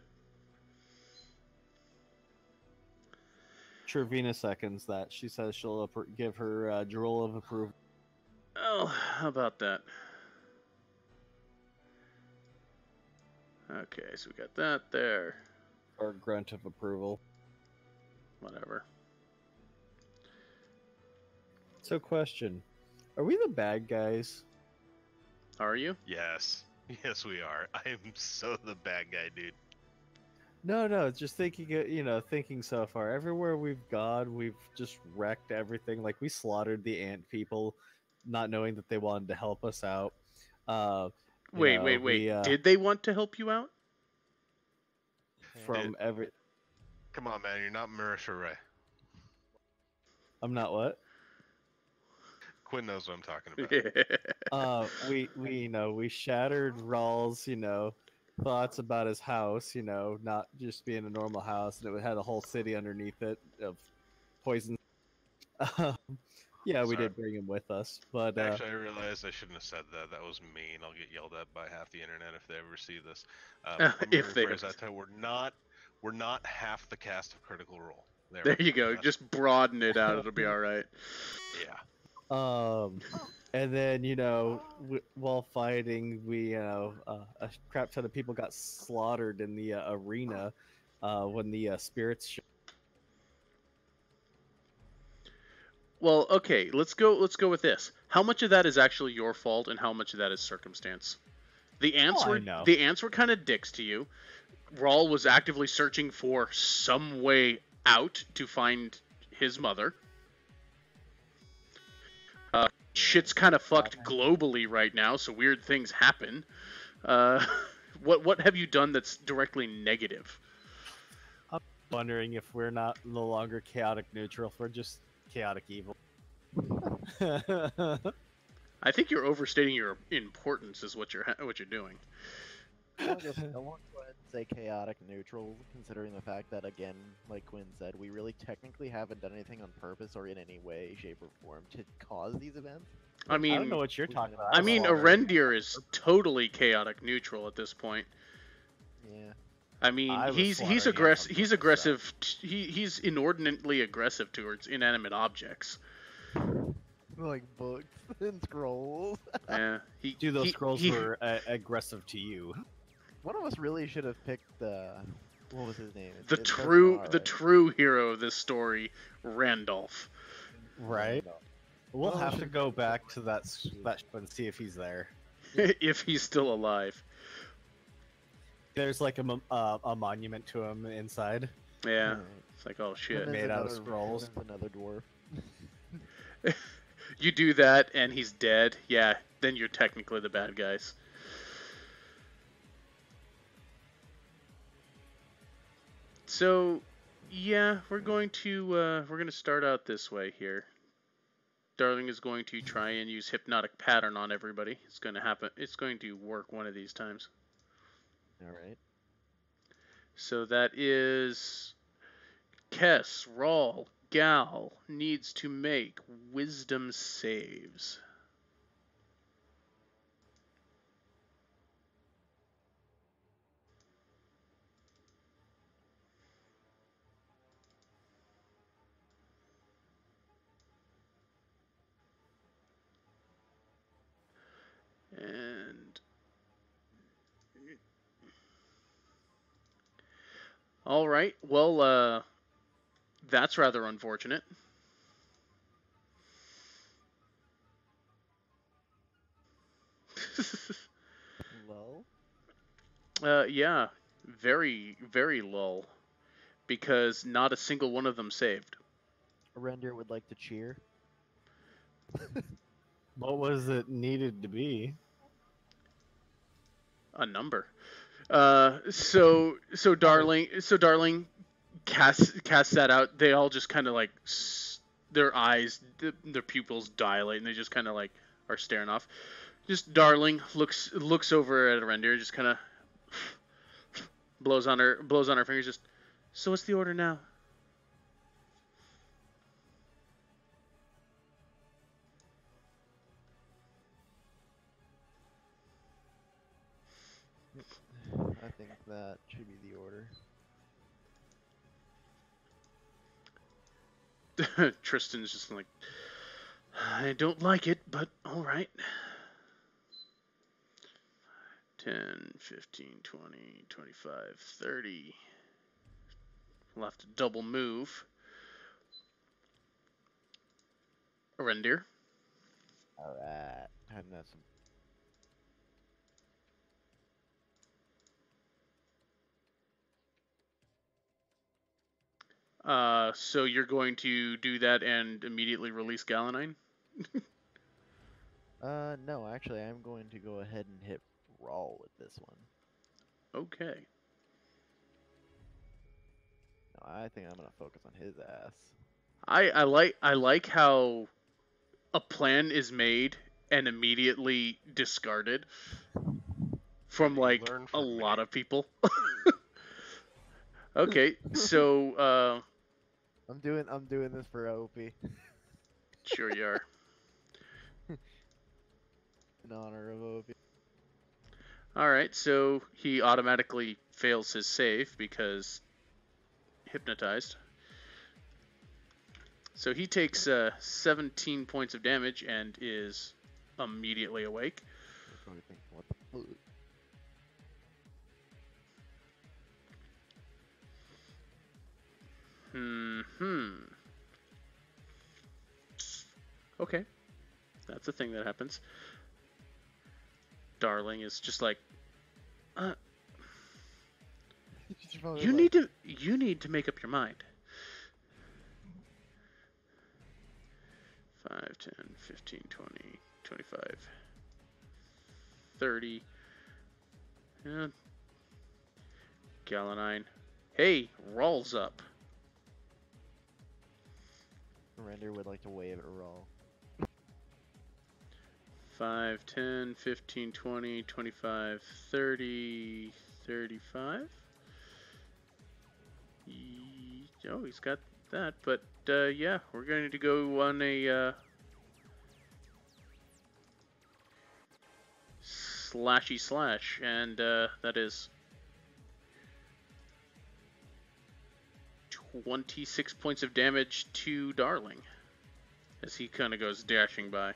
Trevina seconds that. She says she'll give her drool of approval. Oh, how about that? Okay, so we got that there. Or grunt of approval. Whatever. So, question: are we the bad guys? Are you? Yes. Yes, we are. I am so the bad guy, dude. No. Just thinking, thinking so far. Everywhere we've gone, we've just wrecked everything. Like we slaughtered the ant people, not knowing that they wanted to help us out. Wait. We, Did they want to help you out? from every. Come on, man. You're not Marisha Ray. I'm not what. Quinn knows what I'm talking about. We shattered Rawls, thoughts about his house, not just being a normal house, and it had a whole city underneath it of poison. Yeah, we Sorry. did bring him with us, but Actually, I realized I shouldn't have said that. That was mean. I'll get yelled at by half the internet if they ever see this. If they rephrase that time, we're not half the cast of Critical Role. there you go. Just broaden it out. It'll be all right. Yeah. And then while fighting, we a crap ton of people got slaughtered in the arena when the spirits. Well, okay. Let's go with this. How much of that is actually your fault, and how much of that is circumstance? The ants were kind of dicks to you. Rawl was actively searching for some way out to find his mother. Shit's kind of fucked globally right now, so weird things happen. What have you done that's directly negative? I'm wondering if we're no longer chaotic neutral, if we're just chaotic evil. I think you're overstating your importance, is what you're doing. I won't go ahead and say chaotic neutral, considering the fact that, again, like Quinn said, we really technically haven't done anything on purpose or in any way, shape, or form to cause these events. I mean, I don't know what you're talking about. I mean, Arendir is totally chaotic neutral at this point. Yeah. I mean, he's aggressive. He's aggressive. He's inordinately aggressive towards inanimate objects. Like books and scrolls. Yeah. Those scrolls were aggressive to you. One of us really should have picked what was his name? The true hero of this story, Randolph. Right. We'll have to go back to that and see if he's there. If he's still alive. There's like a monument to him inside. Yeah. It's like, oh shit. Made out of scrolls. Another dwarf. You do that and he's dead. Yeah, then you're technically the bad guys. So, yeah, we're going to start out this way here. Darling is going to try and use hypnotic pattern on everybody. It's going to happen. It's going to work one of these times. All right. So that is Kess, Rawl, Gal needs to make wisdom saves. And all right, well, that's rather unfortunate. Lull? Yeah, very, very lull, because not a single one of them saved. Render would like to cheer. What was it needed to be? A number. So Darling casts that out. They all just kind of like their eyes, their pupils dilate, and they just kind of like are staring off. Just Darling looks over at Arendir, just kind of blows on her fingers. Just, so what's the order now? I think that should be the order. Tristan's just like, I don't like it, but all right. 10, 15, 20, 25, 30. We'll have to double move. Reindeer. Alright. Had that some. So you're going to do that and immediately release Galanine? No, actually, I'm going to go ahead and hit Rawl with this one. Okay. No, I think I'm gonna focus on his ass. I like how a plan is made and immediately discarded from You like learn a from me. lot of people. Okay, so I'm doing this for OP. sure you are. In honor of OP. All right, so he automatically fails his save because hypnotized. So he takes 17 points of damage and is immediately awake. What the fuck? Okay, that's a thing that happens. Darling is just like, you need to make up your mind. 5, 10, 15, 20, 25, 30. Yeah. Galanine. Hey, rolls up. Render would like to wave at Rawl. 5, 10, 15, 20, 25, 30, 35. Oh, he's got that, but yeah, we're going to go on a slashy slash, and that is 26 points of damage to Darling as he kind of goes dashing by.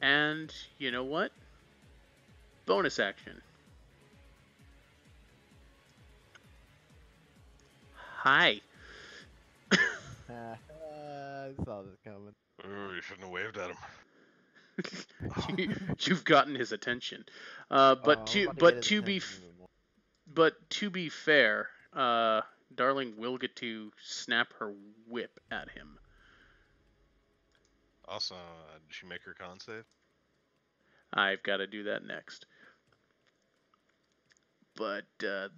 And you know what? Bonus action. Hi. I saw this coming. Ooh, you shouldn't have waved at him. You've gotten his attention. I'm But about to get his to be attention even more. but to be fair, Darling will get to snap her whip at him. Also, did she make her con save? I've got to do that next. But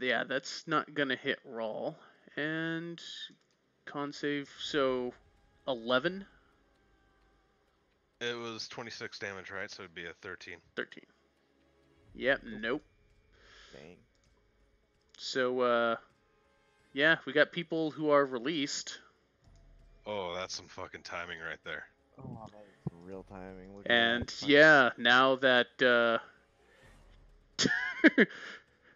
yeah, that's not gonna hit Rawl. And con save, so 11, It was 26 damage, right? So it'd be a 13. 13. Yep, nope. Dang. So yeah, we got people who are released. Oh, that's some fucking timing right there. Oh, that is some real timing. Look at And that. yeah, now that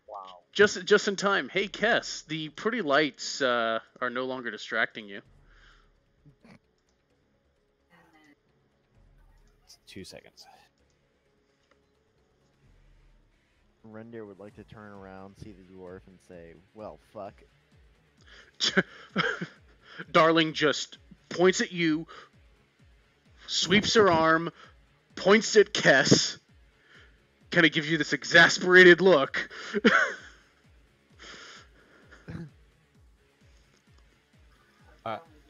Wow. just in time. Hey, Kess, the pretty lights are no longer distracting you. It's 2 seconds. Render would like to turn around, see the dwarf, and say, "Well, fuck." Darling just points at you, sweeps her arm, points at Kess, kind of gives you this exasperated look.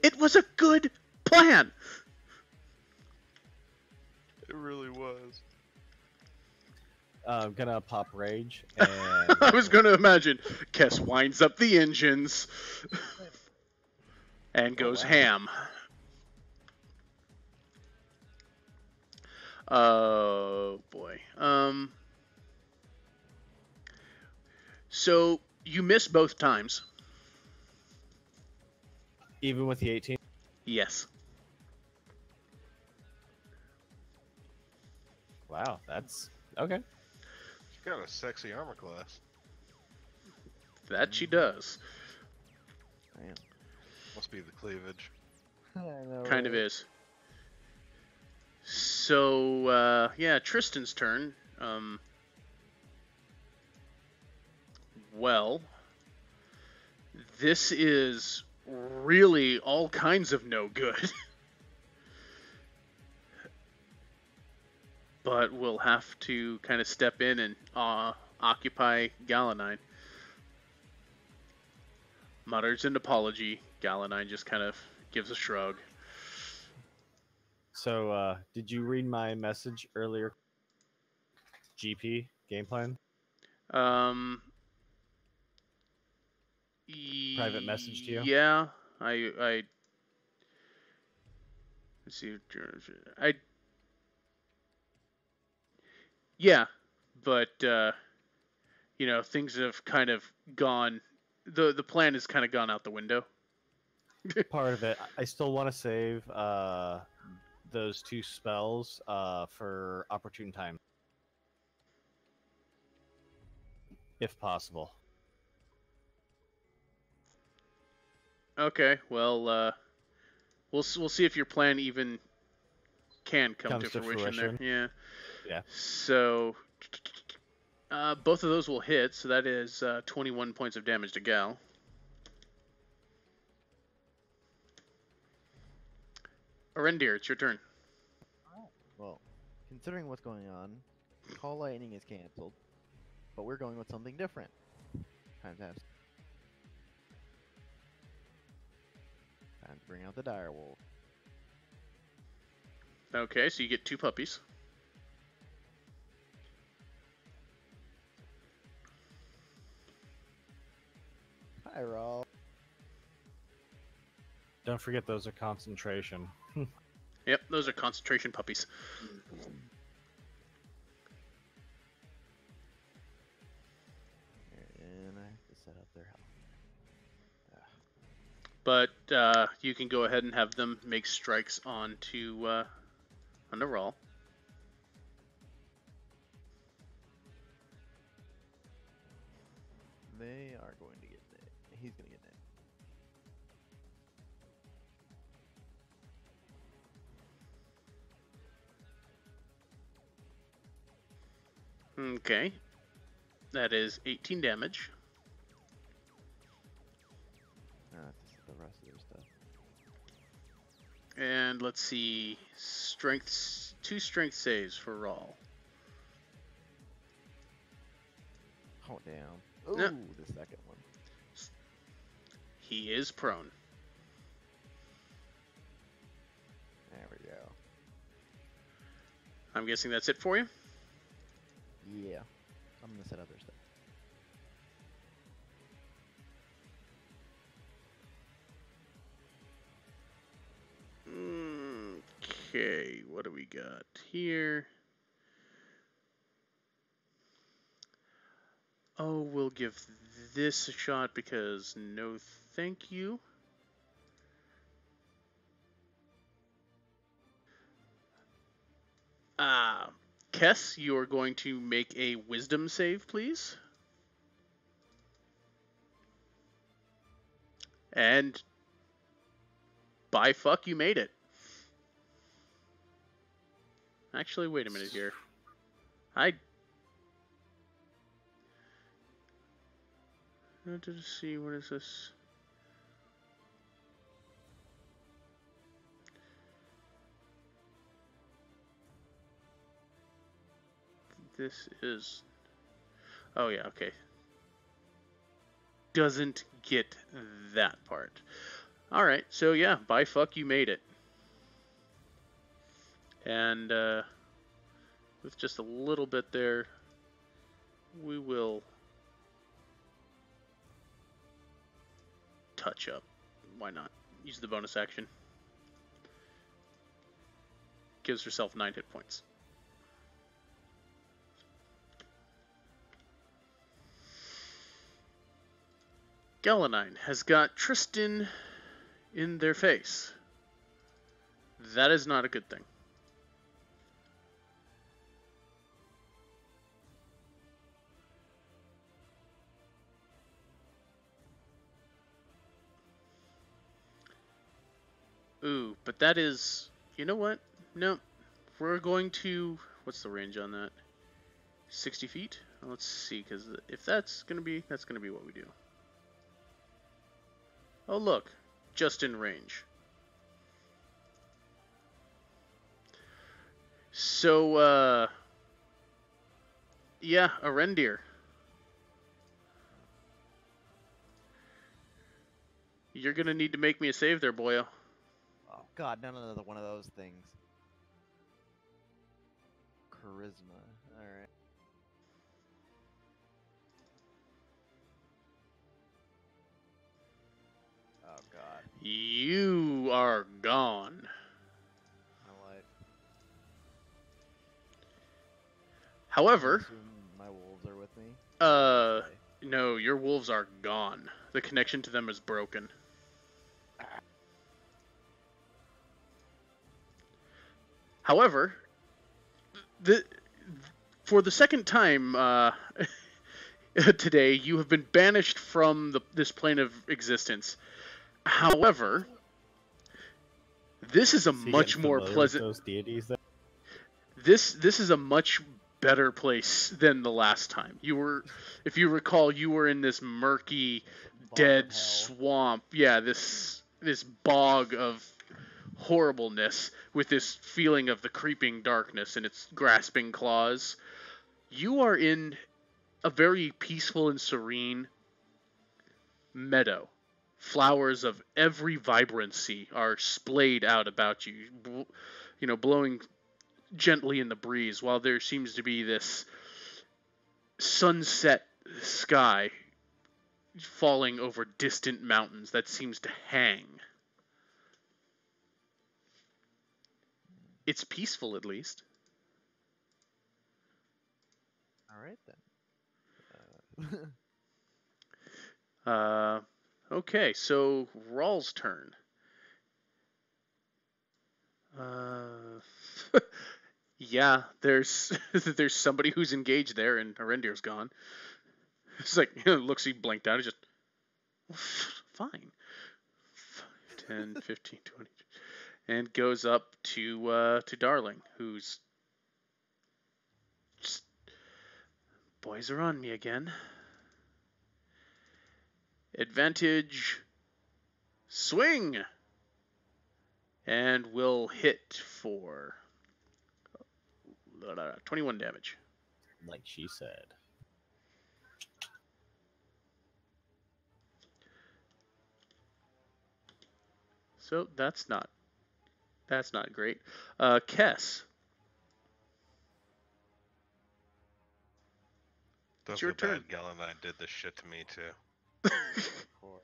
It was a good plan. It really was. I'm gonna pop rage and I was going to imagine Kess winds up the engines and goes wow. ham. Oh boy. So you miss both times. even with the 18. Yes. Wow, that's okay. She's got a sexy armor class. That she does. Damn. Must be the cleavage. I know, Kind of right? is. So, yeah, Tristan's turn. Well, this is really all kinds of no good. But we'll have to kind of step in and occupy Galanine. Mutters an apology. Galanine just kind of gives a shrug. So, did you read my message earlier? GP game plan. Private message to you. Yeah, I let's see. Yeah, but things have kind of gone. The plan has kind of gone out the window. Part of it. I still want to save those 2 spells for opportune time, if possible. Okay, well, we'll see if your plan even can come to fruition there. Yeah. Yeah. So, both of those will hit. So that is 21 points of damage to Gal. Arendir, it's your turn. Well, considering what's going on, Call Lightning is canceled, but we're going with something different. Fantastic. Time to bring out the direwolf. Okay, so you get 2 puppies. Hi, Raw. Don't forget those are concentration. Yep, those are concentration puppies. And I have to set up their health. But you can go ahead and have them make strikes on the roll. They are going to get it. He's going to get it. Okay. That is 18 damage. Just the rest of their stuff. And let's see. 2 strength saves for Rawl. Oh, damn. Ooh, Yep. the second one. He is prone. There we go. I'm guessing that's it for you? Yeah. I'm going to set up their stuff. Okay, what do we got here? Oh, we'll give this a shot because no thank you. Kess, you are going to make a wisdom save, please. And by fuck, you made it. Actually, wait a minute here. To see, what is this? This is... Oh yeah, okay. Doesn't get that part. Alright, so yeah, by fuck, you made it. And with just a little bit there, we will touch up. Why not? Use the bonus action. Gives herself 9 hit points. Galanine has got Tristan in their face. That is not a good thing. Ooh, but that is... You know what? No. we're going to... What's the range on that? 60 feet? Let's see, because if that's going to be what we do. Oh, look. Just in range. So, yeah, a reindeer. You're going to need to make me a save there, boyo. Oh god, not another one of those things. Charisma. Alright. Oh god. You are gone. My life. However, I assume my wolves are with me. no, your wolves are gone. The connection to them is broken. However, for the second time today, you have been banished from this plane of existence. However, this is a much more pleasant. Those deities. Then? This is a much better place than the last time. You were, if you recall, you were in this murky, dead swamp. Yeah, this bog of horribleness with this feeling of the creeping darkness and its grasping claws. You are in a very peaceful and serene meadow. Flowers of every vibrancy are splayed out about you, blowing gently in the breeze, while there seems to be this sunset sky falling over distant mountains that seems to hang. It's peaceful, at least. Alright then. Okay, so Rawl's turn. Yeah, there's somebody who's engaged there, and Arendir's gone. It's like, looks, he blinked out. He's just, fine. 10, 15, 20, and goes up to Darling, who's just, boys are on me again. Advantage, swing, and will hit for 21 damage. Like she said. So that's not great. Kess. Don't It's your feel turn. bad. Galanine did this shit to me too. Where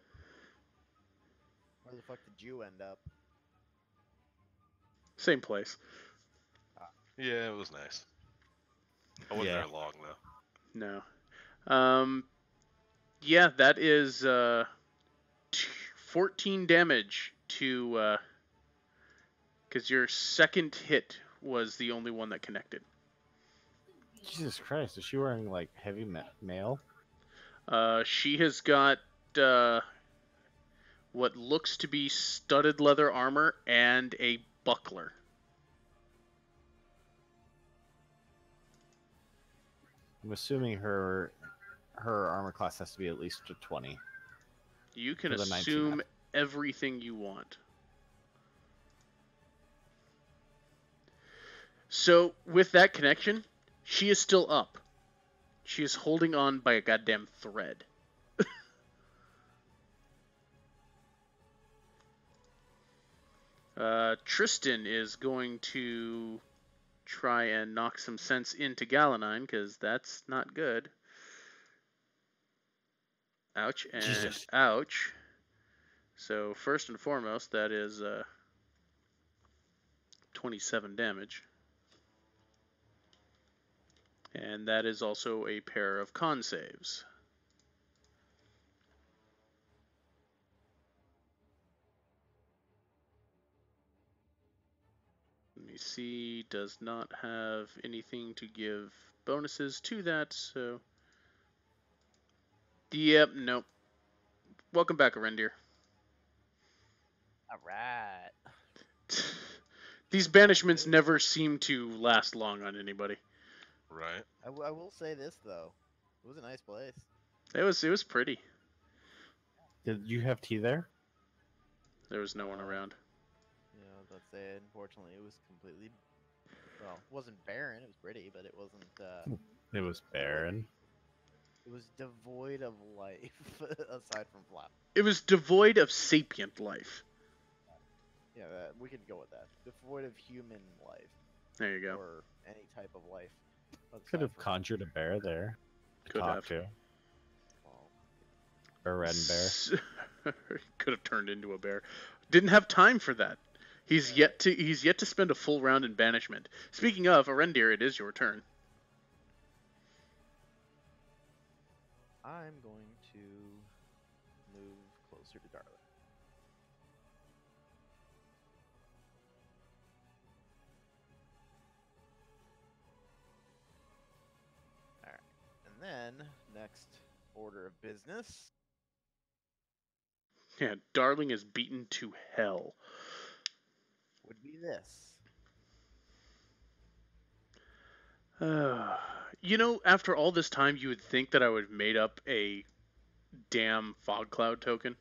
the fuck did you end up? Same place. Yeah, it was nice. I wasn't there long though. No. Yeah, that is 14 damage to because your second hit was the only one that connected. Jesus Christ, is she wearing like heavy mail? She has got what looks to be studded leather armor and a buckler. I'm assuming her armor class has to be at least a 20. You can assume everything you want. So, with that connection, she is still up. She is holding on by a goddamn thread. Tristan is going to try and knock some sense into Galanine, because that's not good. Ouch and Jesus. Ouch. So first and foremost, that is 27 damage. And that is also a pair of con saves. Let me see, does not have anything to give bonuses to that, so... Yep, nope. Welcome back, Arendir. Alright. These banishments never seem to last long on anybody. Right. I will say this though, it was a nice place. It was pretty. Did you have tea there? There was no one around. You know, let's say unfortunately it was completely, well, it wasn't barren. It was pretty, but it wasn't. It was barren. It was devoid of life aside from flowers. It was devoid of sapient life. Yeah, we could go with that. Devoid of human life There you go. or any type of life. Could have aside from- conjured a bear there. To Could talk have. to. well, A red bear. Could have turned into a bear. Didn't have time for that. He's yet to spend a full round in banishment. Speaking of, Arendir, it is your turn. I'm going to move closer to Darla. Alright. And then, next order of business. Yeah, Darling is beaten to hell. Would be this. You know, after all this time, you would think that I would have made up a damn fog cloud token.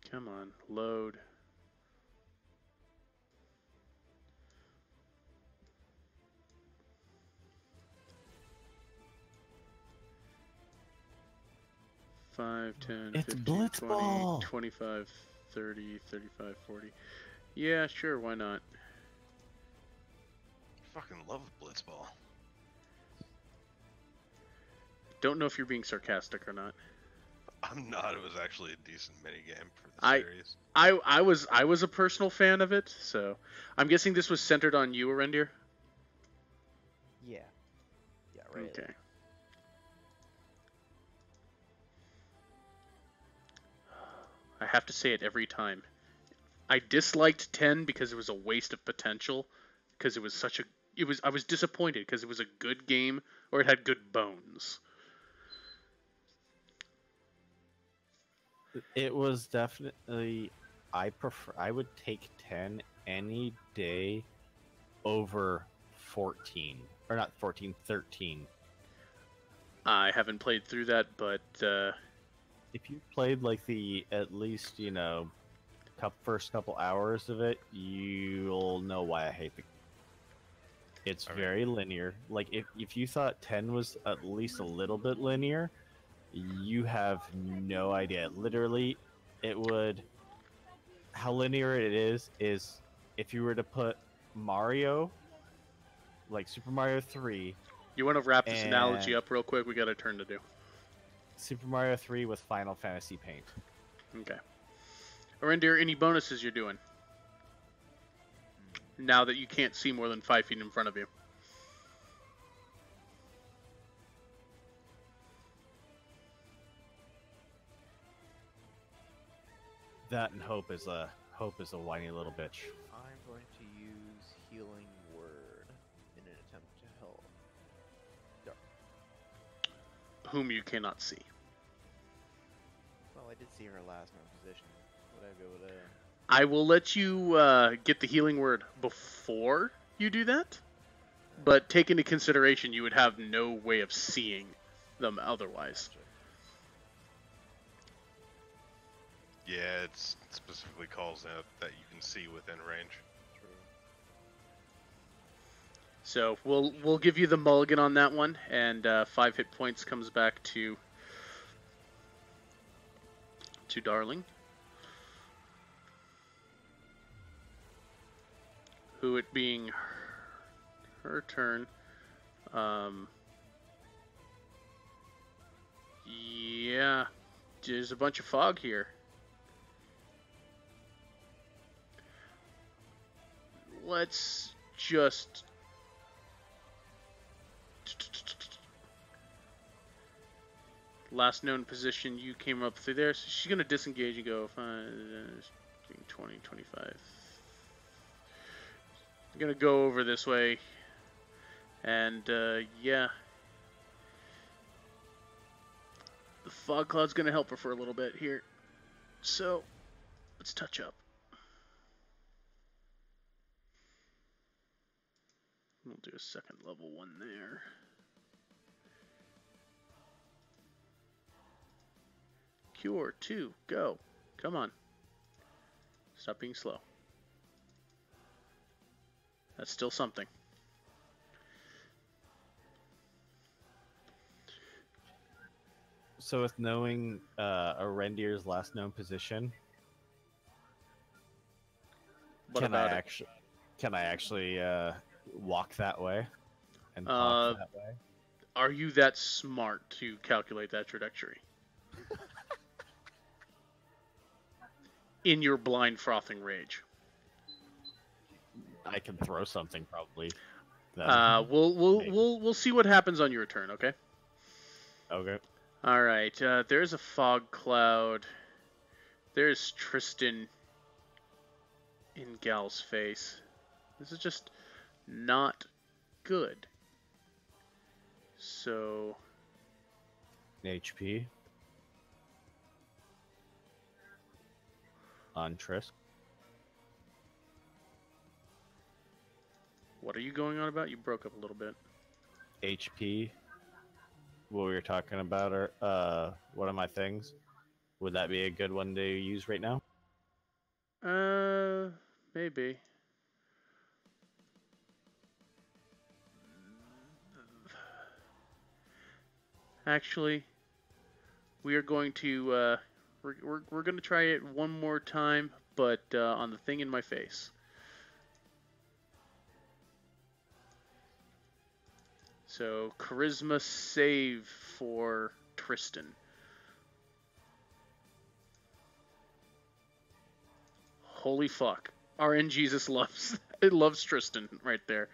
Come on, load. Five, 10, It's 15, 20, Blitzball! 25, 30, 35, 40. Yeah, sure, why not? Fucking love Blitzball. Don't know if you're being sarcastic or not. I'm not. It was actually a decent minigame for the series. I was a personal fan of it, so I'm guessing this was centered on you, Arendir? Yeah. Yeah, right. Okay. I have to say it every time. I disliked 10 because it was a waste of potential, because it was such a I was disappointed because it was a good game or it had good bones. It was definitely. I would take 10 any day over 14. Or not 14, 13. I haven't played through that, but If you played like the at least first couple hours of it, you'll know why I hate the. It's I mean- very linear. Like if you thought 10 was at least a little bit linear, you have no idea. Literally, it would. How linear it is if you were to put Mario, like Super Mario 3, you want to wrap this analogy And- up real quick? We got a turn to do. Super Mario 3 with Final Fantasy Paint. Okay. Arendir, any bonuses you're doing? Now that you can't see more than 5 feet in front of you. That and hope is a whiny little bitch. I'm going to use Healing Word in an attempt to help. Whom you cannot see. Well, I did see her last known position. Would I be able to? I will let you get the healing word before you do that, but take into consideration you would have no way of seeing them otherwise. Gotcha. Yeah, it specifically calls out that you can see within range. True. So we'll give you the mulligan on that one, and 5 hit points comes back to Darling, who it being her turn. Yeah, there's a bunch of fog here. Let's just last known position, you came up through there, so she's gonna disengage and go 5, 20, 25. I'm gonna go over this way, and yeah, fog cloud's gonna help her for a little bit here. So, let's touch up. We'll do a second level one there. Cure 2, go. Come on. Stop being slow. That's still something. So with knowing Arendir's last known position, What can about I it? actually walk that way and pop that way? Are you that smart to calculate that trajectory? In your blind frothing rage. I can throw something probably. Then. We'll see what happens on your turn, okay? Okay. All right. There's a fog cloud. There's Tristan in Gal's face. This is just not good. So HP on Trisk. what are you going on about? You broke up a little bit. HP. What we were talking about, or one of my things. Would that be a good one to use right now? Maybe. Actually, we are going to we're going to try it one more time, but on the thing in my face. So charisma save for Tristan. Holy fuck! RN Jesus loves Tristan right there.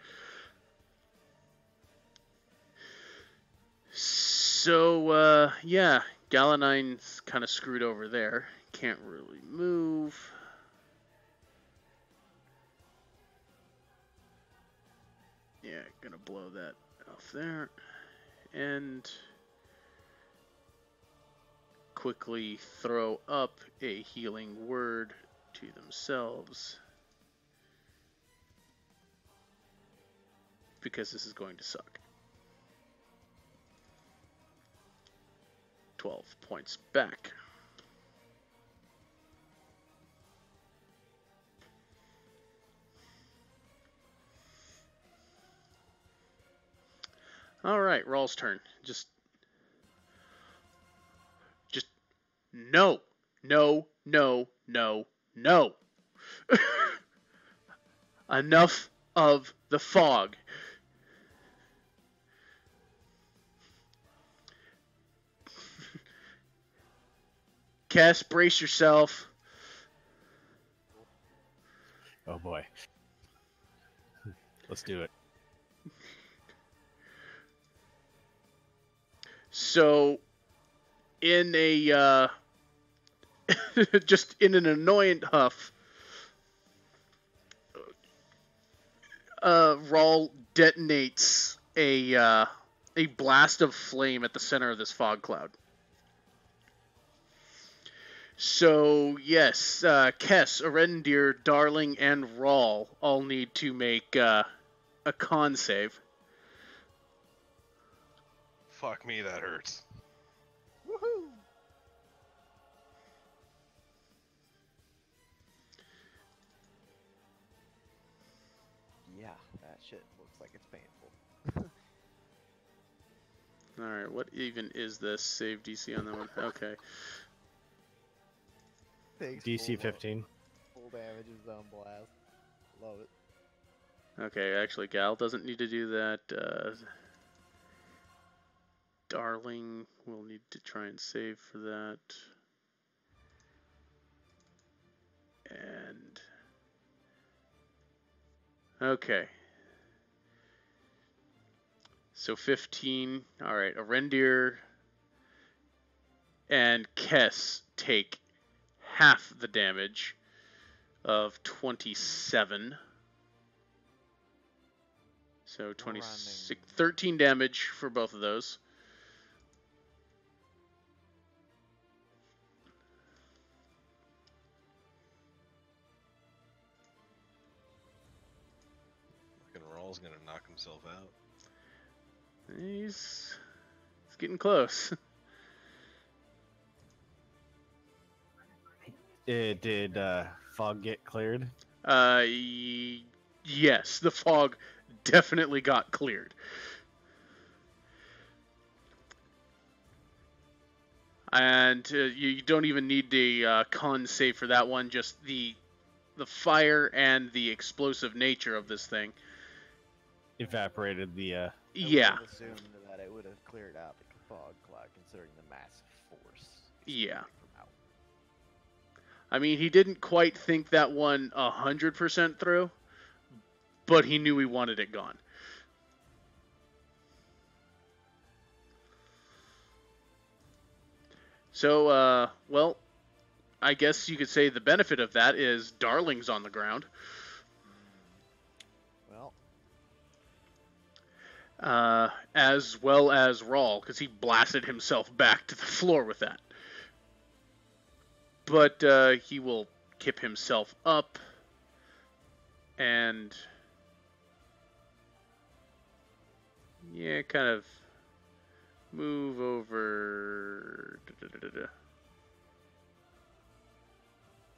So, yeah, Galanine's kind of screwed over there. Can't really move. Yeah, gonna blow that off there. And quickly throw up a healing word to themselves. Because this is going to suck. 12 points back. All right, Rawl's turn. Just no, no, no, no, no. Enough of the fog. Cass, brace yourself. Oh boy. Let's do it. So, in a just in an annoyant huff, Rawl detonates a blast of flame at the center of this fog cloud. So, yes, Kess, Arendir, Darling, and Rawl all need to make a con save. Fuck me, that hurts. Woohoo! Yeah, that shit looks like it's painful. Alright, what even is this save DC on that one? Okay. Takes DC full 15. Full damage is zone blast. Love it. Okay, actually, Gal doesn't need to do that. Darling will need to try and save for that. And... okay. So 15. Alright, Arendir and Kess take half the damage of 27. So 26, 13 damage for both of those. Paul's gonna knock himself out. He's getting close. Did fog get cleared? Yes, the fog definitely got cleared. And you don't even need the con save for that one. Just the fire and the explosive nature of this thing. Evaporated the. Yeah. I would have assumed that it would have cleared out the fog cloud, considering the massive force. Yeah. From out. I mean, he didn't quite think that one 100% through, but he knew he wanted it gone. So, well, I guess you could say the benefit of that is Darling's on the ground. Well, As well as Rawl, because he blasted himself back to the floor with that. But he will kip himself up and yeah, kind of move over.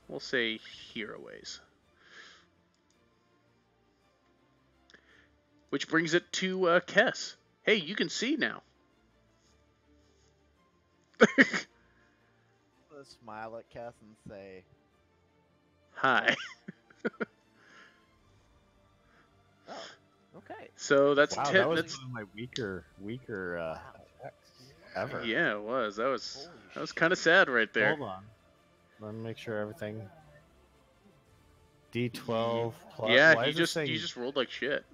We'll say here a ways. Which brings it to Kess. Hey, you can see now. let's smile at Cass and say, Hi. "Oh, okay." So that's Wow, 10. that was That's one of my weaker attacks ever. yeah, it was. That was Holy kind of sad right there. Hold on. Let me make sure everything. D12 plus. Yeah, why you is this just rolled like shit.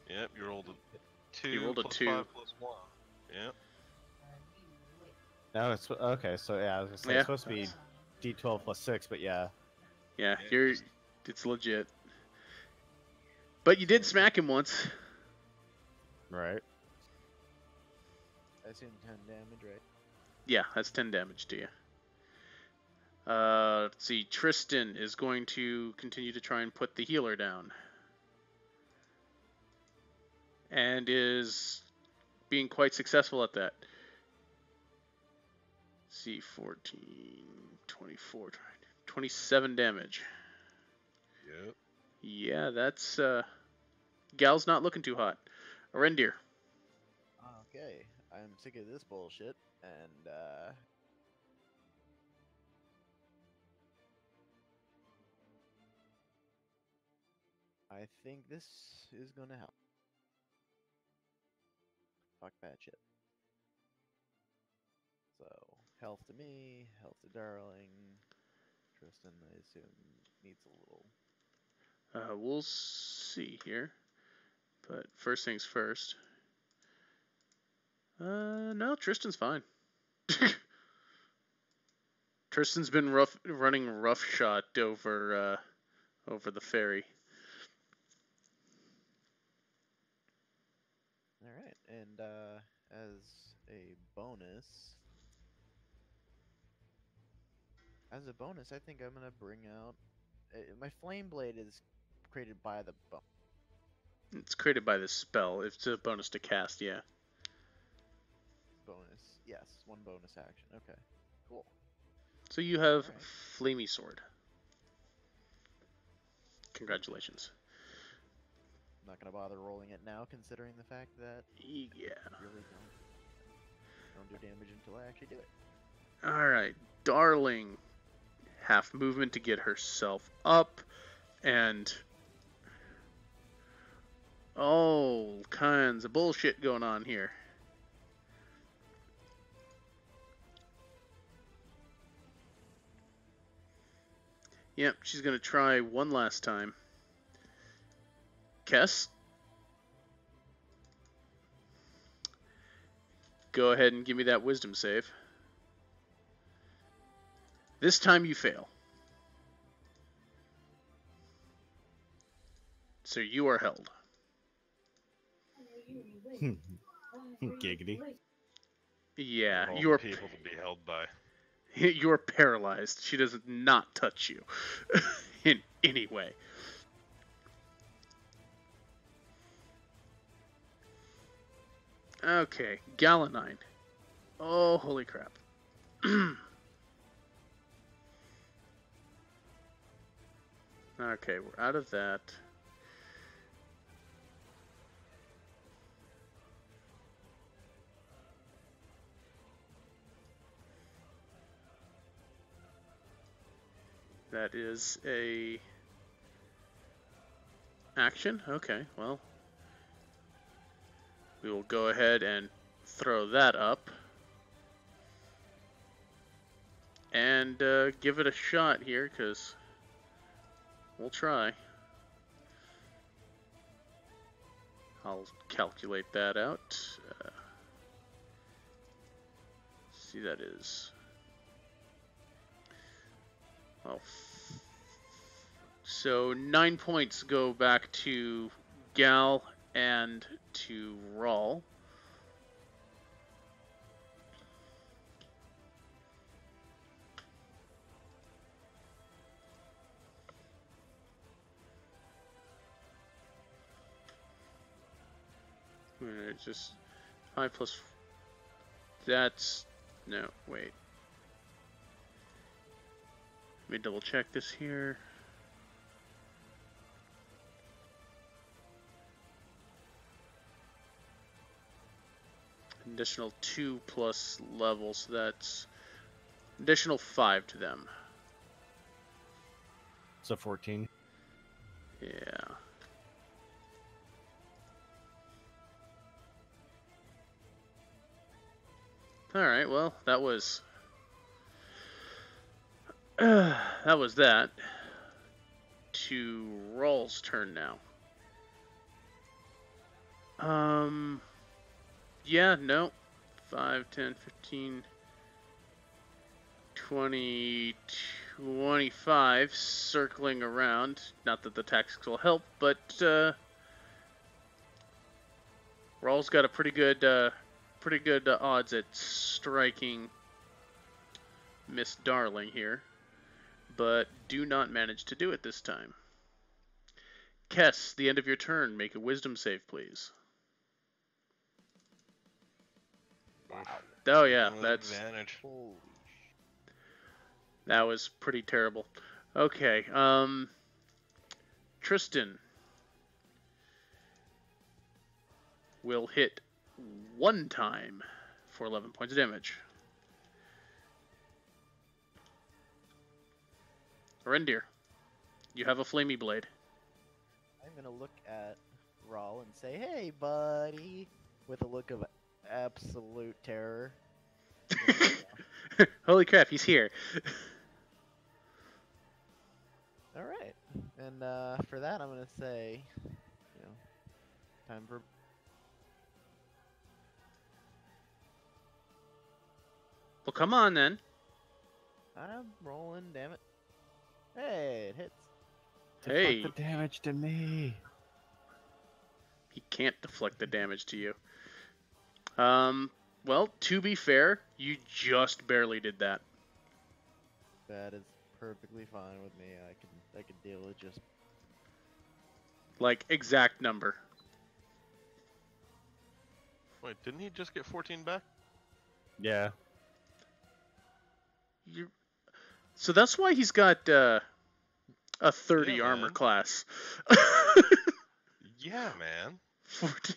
Yep, you rolled a 2 You rolled a plus 2. 5 plus 1. Yep. No, it's okay. So yeah, I was gonna say Yeah. it's supposed to be D12 plus 6, but yeah. Yeah, Yeah, it's legit. But you did smack him once. Right. I assume 10 damage, right? Yeah, that's 10 damage to you. Let's see. Tristan is going to continue to try and put the healer down. And is being quite successful at that. Let's see, 14, 24, 27 damage. Yep. Yeah, that's, Gal's not looking too hot. Arendir. Okay, I'm sick of this bullshit, and I think this is gonna help. Fuck bad shit. So, health to me, health to Darling. Tristan, I assume, needs a little. We'll see here. But first things first. No, Tristan's fine. Tristan's been running roughshod over the ferry. Alright, and as a bonus, I think I'm gonna bring out. My flame blade is created by the bone. It's created by this spell. It's a bonus to cast, yeah. Bonus, yes, one bonus action. Okay, cool. So you have Alright. Flamey Sword. Congratulations. I'm not gonna bother rolling it now, considering the fact that Yeah. I really don't do damage until I actually do it. Alright, Darling. Half movement to get herself up, and all kinds of bullshit going on here. Yep, she's gonna try one last time. Kess? Go ahead and give me that wisdom save. This time you fail. So you are held. Giggity. Yeah, All you are people to be held by. you're paralyzed. She does not touch you in any way. Okay, Galanine. Oh, holy crap. Okay, we're out of that. That is a action. Okay, well, we will go ahead and throw that up and give it a shot here, because we'll try. I'll calculate that out. See, that is... Well, so 9 points go back to Gal and to Rawl. It's just 5 plus... That's... No, wait. Let me double check this here. Additional 2 plus levels, so that's additional 5 to them. So 14. Yeah. Alright, well, that was... that was that. To Rawl's turn now. Yeah, no. 5, 10, 15, 20, 25, circling around. Not that the tactics will help, but Rawl's got a pretty good odds at striking Miss Darling here, but do not manage to do it this time. Kess, the end of your turn, make a wisdom save, please. Wow. Oh yeah, No that's advantage. Holy that was pretty terrible. Okay, Tristan will hit 1 time for 11 points of damage. Rendir, you have a flamey blade. I'm gonna look at Rawl and say, "Hey, buddy," with a look of absolute terror. Holy crap, he's here. All right, and for that, I'm gonna say, time for. Well, come on then. I'm rolling, damn it. Hey, it hits. Hey. Deflect the damage to me. He can't deflect the damage to you. Well, to be fair, you just barely did that. That is perfectly fine with me. I could deal with just. Like, exact number. Wait, didn't he just get 14 back? Yeah. So that's why he's got a 30 Yeah, armor man. class. Yeah, man. 14.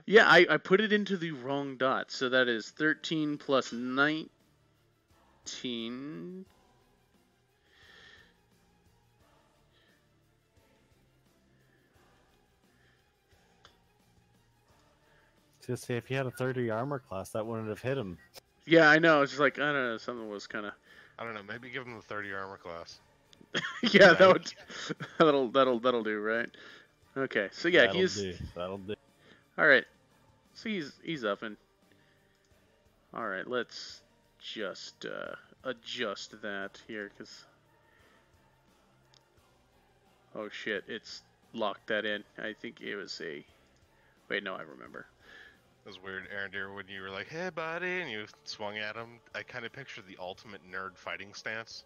Yeah, I put it into the wrong dot. So that is 13 plus 19. Just say if he had a 30 armor class, that wouldn't have hit him. Yeah, I know. It's just like, I don't know. Something was kind of... I don't know. Maybe give him the 30 armor class. Yeah, Right. that would... that'll do, right? Okay, so yeah, That'll do. All right, so he's up and. All right, let's just adjust that here, cause. Oh shit! It's locked that in. I think it was a. Wait, no, I remember. It was weird, Arendir, when you were like, "Hey, buddy," and you swung at him. I kind of pictured the ultimate nerd fighting stance,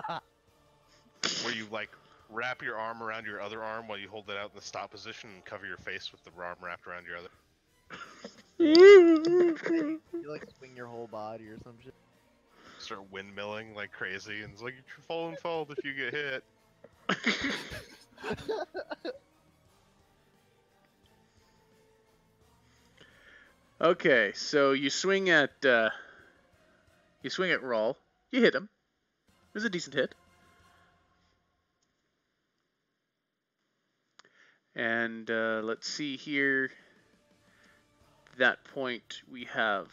where you like wrap your arm around your other arm while you hold it out in the stop position and cover your face with the arm wrapped around your other. You like swing your whole body or some shit. Start windmilling like crazy, and it's like you fall and fold if you get hit. Okay, so you swing at Rawl. You hit him. It was a decent hit. And let's see here. That point we have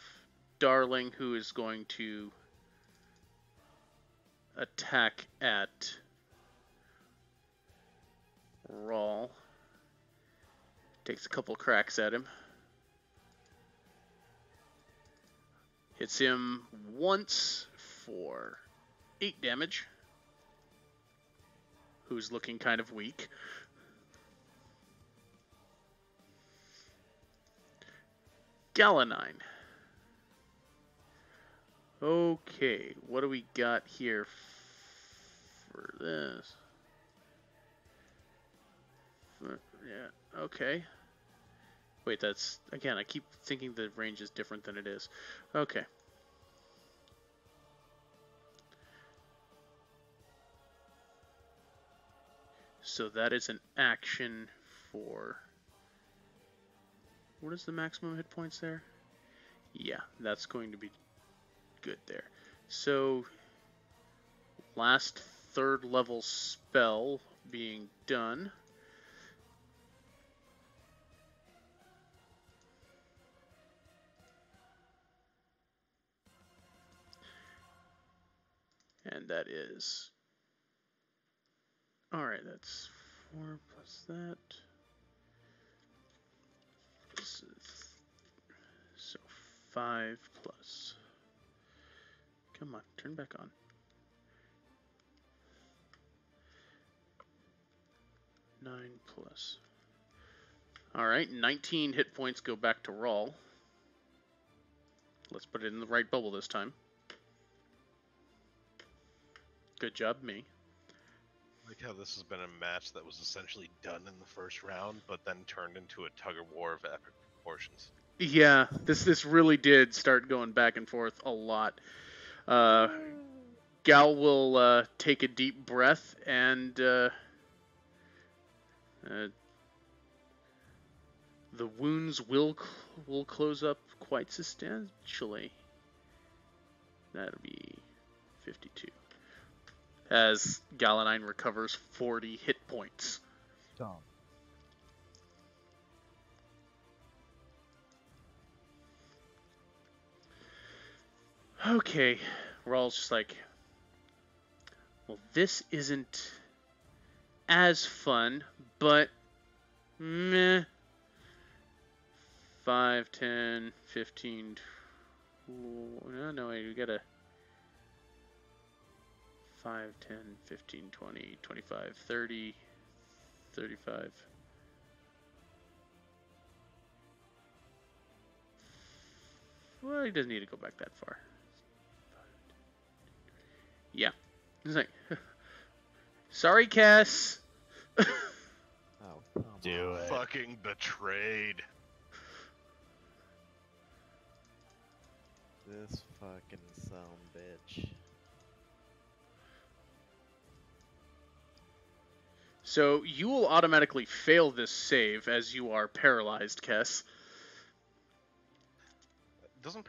Darling, who is going to attack at Rawl. Takes a couple cracks at him. Hits him once for 8 damage. Who's looking kind of weak. Galanine. Okay, what do we got here for this? Yeah, okay. Wait, that's, again, I keep thinking the range is different than it is. Okay. So that is an action for... What is the maximum hit points there? Yeah, that's going to be good there. So, last 3rd level spell being done. And that is... Alright, that's 4 plus that. So 5 plus... Come on, turn back on. 9 plus... Alright, 19 hit points go back to Rawl. Let's put it in the right bubble this time. Good job, me. I like how this has been a match that was essentially done in the first round, but then turned into a tug-of-war of epic proportions. Yeah, this really did start going back and forth a lot. Gal will take a deep breath and the wounds will close up quite substantially. That'll be 52. As Galanine recovers 40 hit points. Dumb. Okay, Rawl's just like, well, this isn't as fun, but meh. 5, 10, 15, no, wait, we gotta 5, 10, 15, 20, 25, 30, 35. Well, he doesn't need to go back that far. Yeah. He's like, sorry, Cass. Oh, come Do on. it. Fucking betrayed. This fucking son bitch. So you will automatically fail this save as you are paralyzed, Kess. Doesn't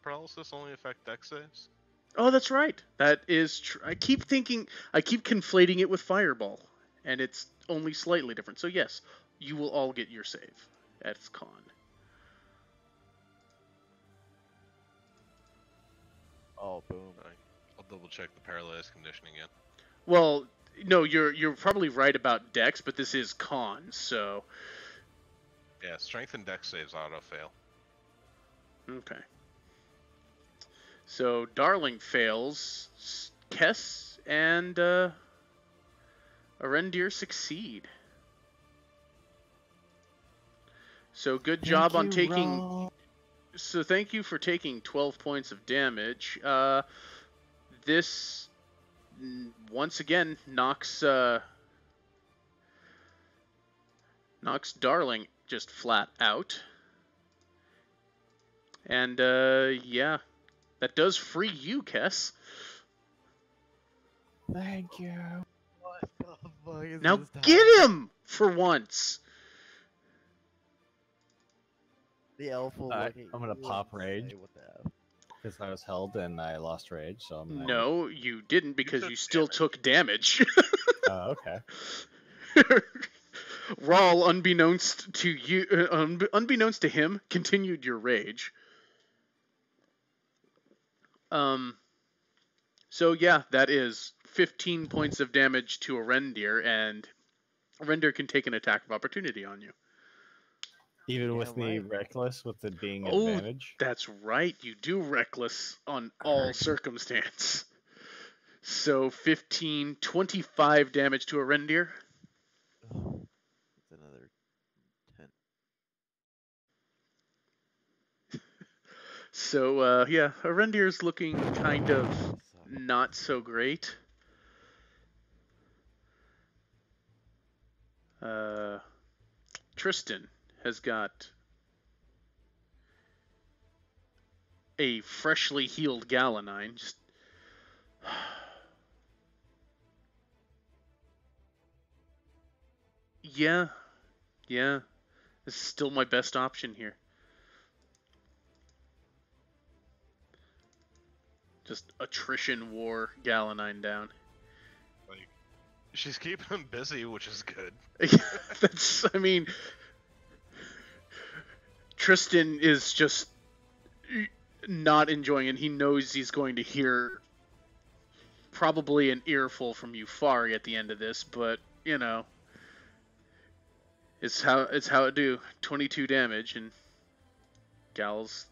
paralysis only affect dex saves? Oh, that's right. That is true. I keep conflating it with Fireball, and it's only slightly different. So yes, you will all get your save at con. Oh, boom. I'll double check the paralyzed condition again. Well, no, you're probably right about Dex, but this is con, so Yeah, strength and dex saves auto fail. okay. So Darling fails, Kess and Arendir succeed. So good job on taking. So thank you for taking 12 points of damage. This once again knocks Darling just flat out. And yeah, that does free you, Kess. Thank you. What the fuck is Now this time? get him for once. The elf will Alright, look at I'm gonna you pop and rage. say, what the F? Because I was held and I lost rage, so I'm gonna... No, you didn't because took you still damage. took damage. Oh, okay. Rawl, unbeknownst to you, unbeknownst to him, continued your rage. So yeah, that is 15 points of damage to Arendir, and Arendir can take an attack of opportunity on you. Even Yeah, with me right. reckless with it being Oh, advantage. that's right. You do reckless on all circumstance. So 15, 25 damage to Arendir. It's another 10. So yeah, Arendir's looking kind of Suck. not so great. Tristan has got a freshly healed Galanine. Just yeah, yeah. This is still my best option here. Just attrition war Galanine down. Like, she's keeping him busy, which is good. That's, I mean, Tristan is just not enjoying it. He knows he's going to hear probably an earful from Euphoria at the end of this, but you know, it's how it do. 22 damage, and Gal's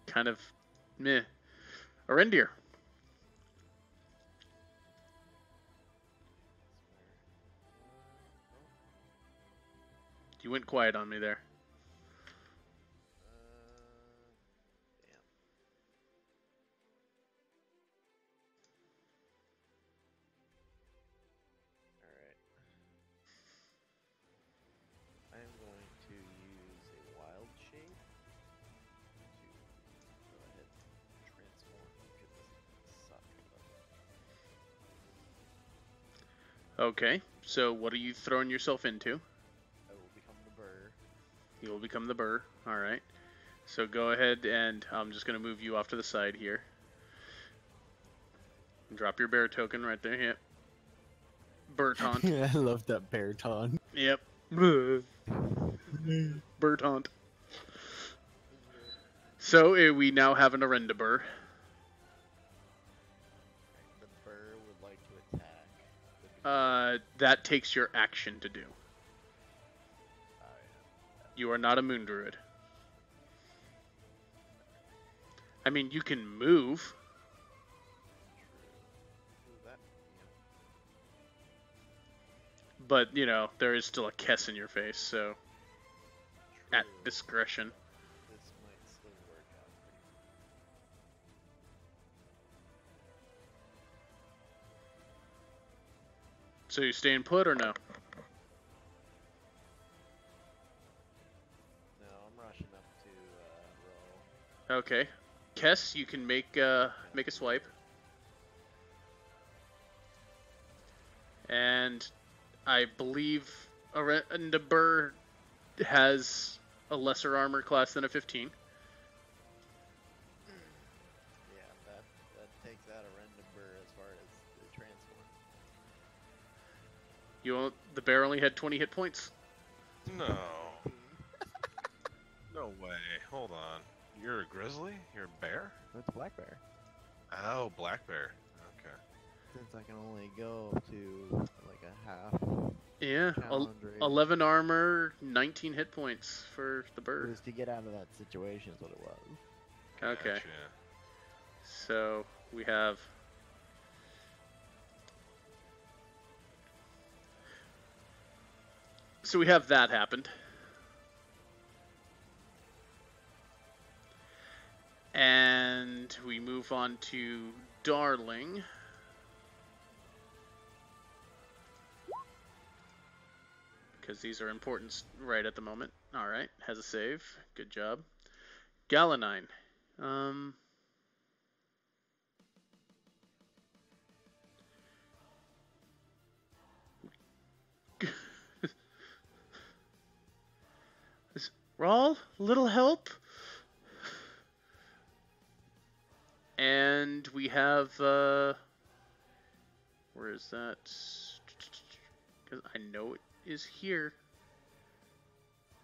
kind of meh. Arendir. You went quiet on me there. Damn. Alright. I'm going to use a wild shape to go ahead and transform because this suck. Okay, so what are you throwing yourself into? I will become the burr. You will become the burr. All right. So go ahead, and I'm just going to move you off to the side here. Drop your bear token right there. Yep. Burr taunt. I love that bear taunt. Yep. Burr taunt. So we now have an Arenda burr. The burr would like to attack. That takes your action to do. You are not a moon druid. I mean, you can move. But, you know, there is still a Kess in your face, so at discretion. This might still work out pretty So you staying put or no? No, I'm rushing up to roll. Okay. Kess, you can make a swipe. And I believe Arenda burr has a lesser armor class than a 15. Yeah, that takes out a random burr as far as the transform. The bear only had 20 hit points. No. No way. Hold on. You're a grizzly? You're a bear? That's black bear. Oh, black bear. Okay. Since I can only go up to like a half. Yeah, challenge rate. 11 armor, 19 hit points for the It bird. was to get out of that situation is what it was. Okay. Gotcha. So we have that happened. And we move on to Darling. Because these are important right at the moment. Alright, has a save. Good job. Galanine, Um. Rawl, little help? And we have, where is that? Because I know it is here.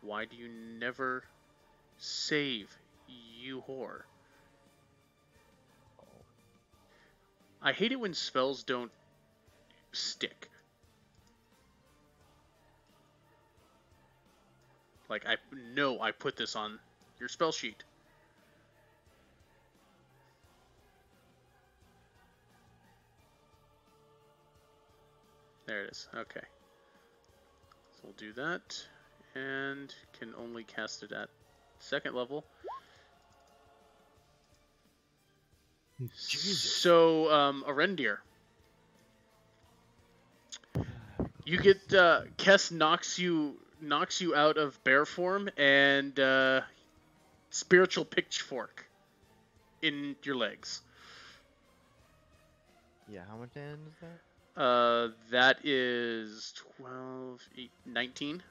Why do you never save, you whore? I hate it when spells don't stick. Like, I know I put this on your spell sheet. There it is. Okay. So we'll do that. And can only cast it at second level. Jesus. So, Arendir. You get, Kess knocks you out of bear form and, spiritual pitchfork in your legs. Yeah, how much damage is that? That is 12, 8, 19.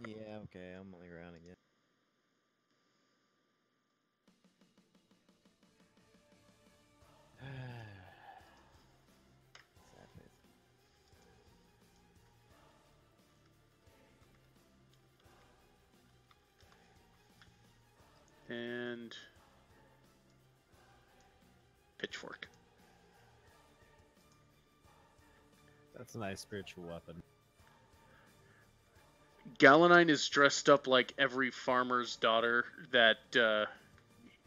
Yeah, okay, I'm only rounding it. Sad face. And pitchfork. That's a nice spiritual weapon. Galanine is dressed up like every farmer's daughter that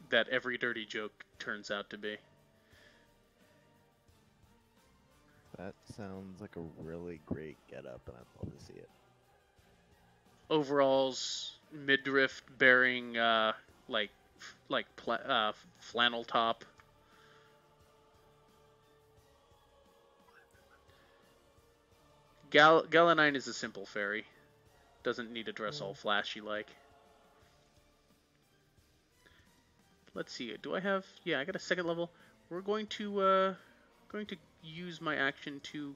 that every dirty joke turns out to be. That sounds like a really great getup, and I'd love to see it. Overalls, midriff bearing flannel top. Galanine is a simple fairy. Doesn't need a dress all flashy like. Let's see. Do I have? Yeah, I got a second level. We're going to use my action to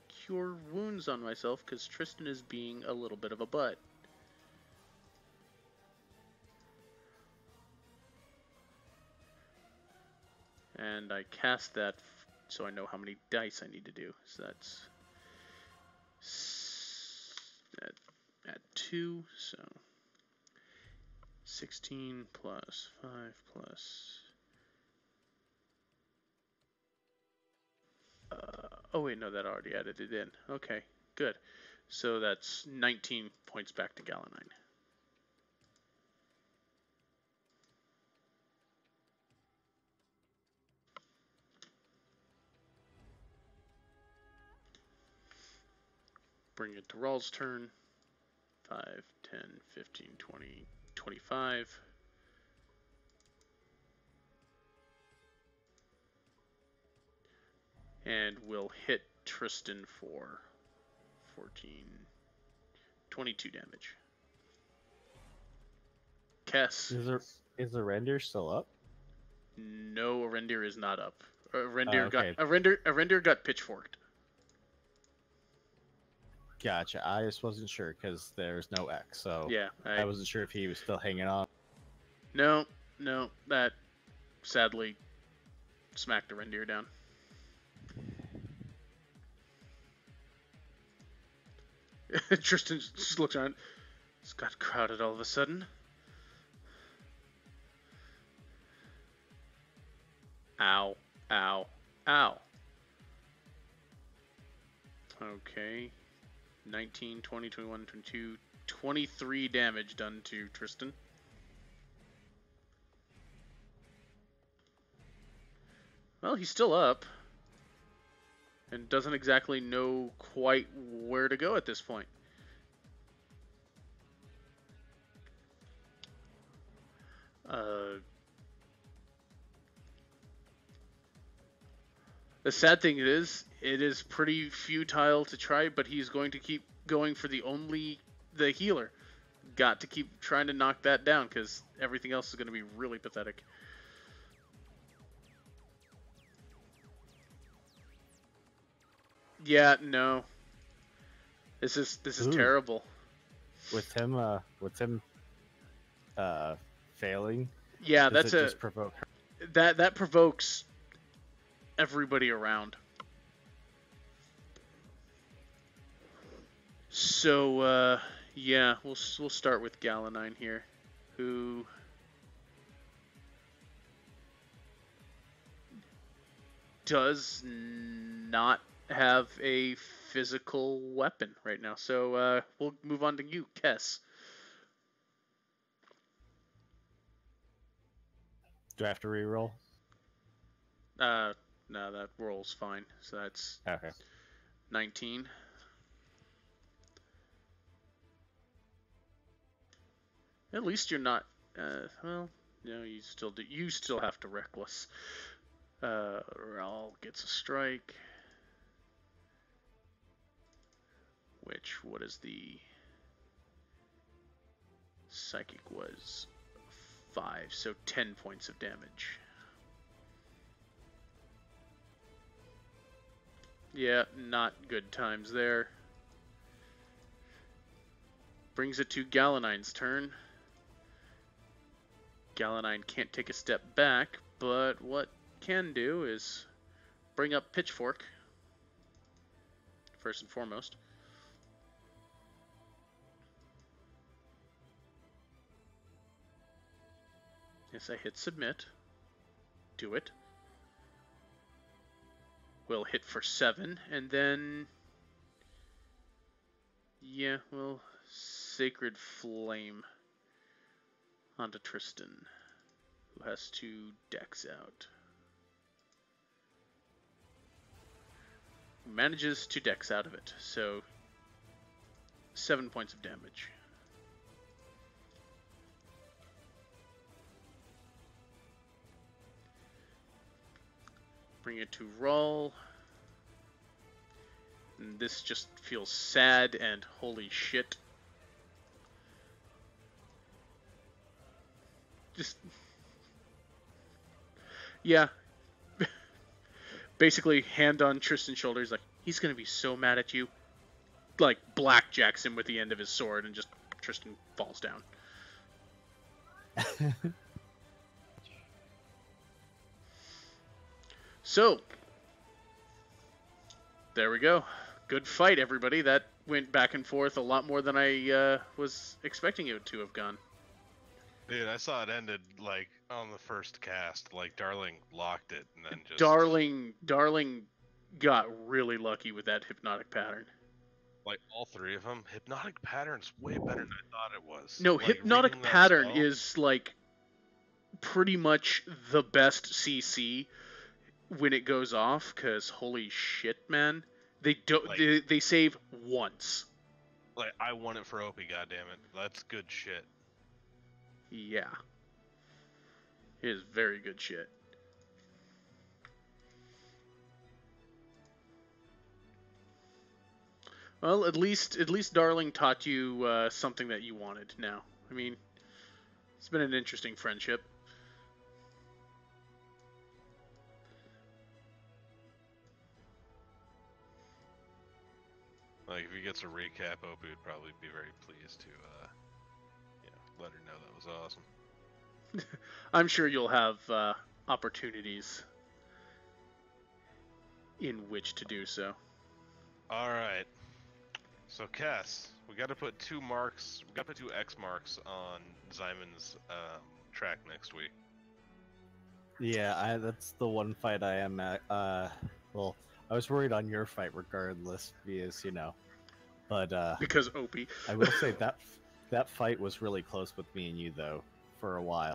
cure wounds on myself because Tristan is being a little bit of a butt. And I cast that so I know how many dice I need to do. So that's at 2, so 16 plus 5 plus... oh wait, no, that already added it in. Okay, good. So that's 19 points back to Galanine. Bring it to Rawl's turn. 5, 10, 15, 20, 25. And we'll hit Tristan for 14, 22 damage. Kess. Is the render still up? No, Arendir is not up. Arendir okay. got pitchforked. Gotcha. I just wasn't sure because there's no X, so Yeah, I wasn't sure if he was still hanging on. No, that sadly smacked Arendir down. Tristan just looks around. It's got crowded all of a sudden. Ow, ow, ow. Okay. 19, 20, 21, 22, 23 damage done to Tristan. Well, he's still up. And doesn't exactly know quite where to go at this point. The sad thing is, it is pretty futile to try, but he's going to keep going for the healer. Got to keep trying to knock that down, because everything else is going to be really pathetic. Yeah, no. This is Ooh. terrible. With him failing, Yeah, does that's it just provoke her? that provokes everybody around. So yeah, we'll start with Galanine here, who does not have a physical weapon right now. So we'll move on to you, Kess. Do I have to reroll? No, that roll's fine. So that's Okay. 19. At least you're not. Well, no, you still do. You still have to reckless. Raul gets a strike. Which, what is the psychic was 5, so 10 points of damage. Yeah, not good times there. Brings it to Galanine's turn. Galanine can't take a step back, but what can do is bring up Pitchfork, first and foremost. Yes, I hit submit. Do it. We'll hit for 7, and then... Yeah, well, Sacred Flame onto Tristan, who has to dex out. Manages to dex out of it, so 7 points of damage. Bring it to roll. And this just feels sad and holy shit. Just... Yeah. Basically, hand on Tristan's shoulder. He's like, he's gonna be so mad at you. Like, blackjacks him with the end of his sword, and just Tristan falls down. So, there we go. Good fight, everybody. That went back and forth a lot more than I was expecting it to have gone. Dude, I saw it ended, like, on the first cast. Like, Darling locked it, and then just... Darling got really lucky with that hypnotic pattern. Like, all three of them. Hypnotic pattern's way better than I thought it was. No, like, hypnotic pattern is, like, pretty much the best CC when it goes off, because holy shit, man. They don't. Like, they save once. Like, I won it for Opie, goddammit. That's good shit. Yeah. It is very good shit. Well, at least Darling taught you something that you wanted now. I mean, it's been an interesting friendship. Like, if he gets a recap, Opie would probably be very pleased to, let her know that was awesome. I'm sure you'll have opportunities in which to do so. Alright. So, Cass, we gotta put 2 marks, we gotta put 2 X marks on Ximon's track next week. Yeah, that's the one fight I am at. Well, I was worried on your fight regardless, because, but, because Opie. I will say that fight was really close with me and you, though, for a while.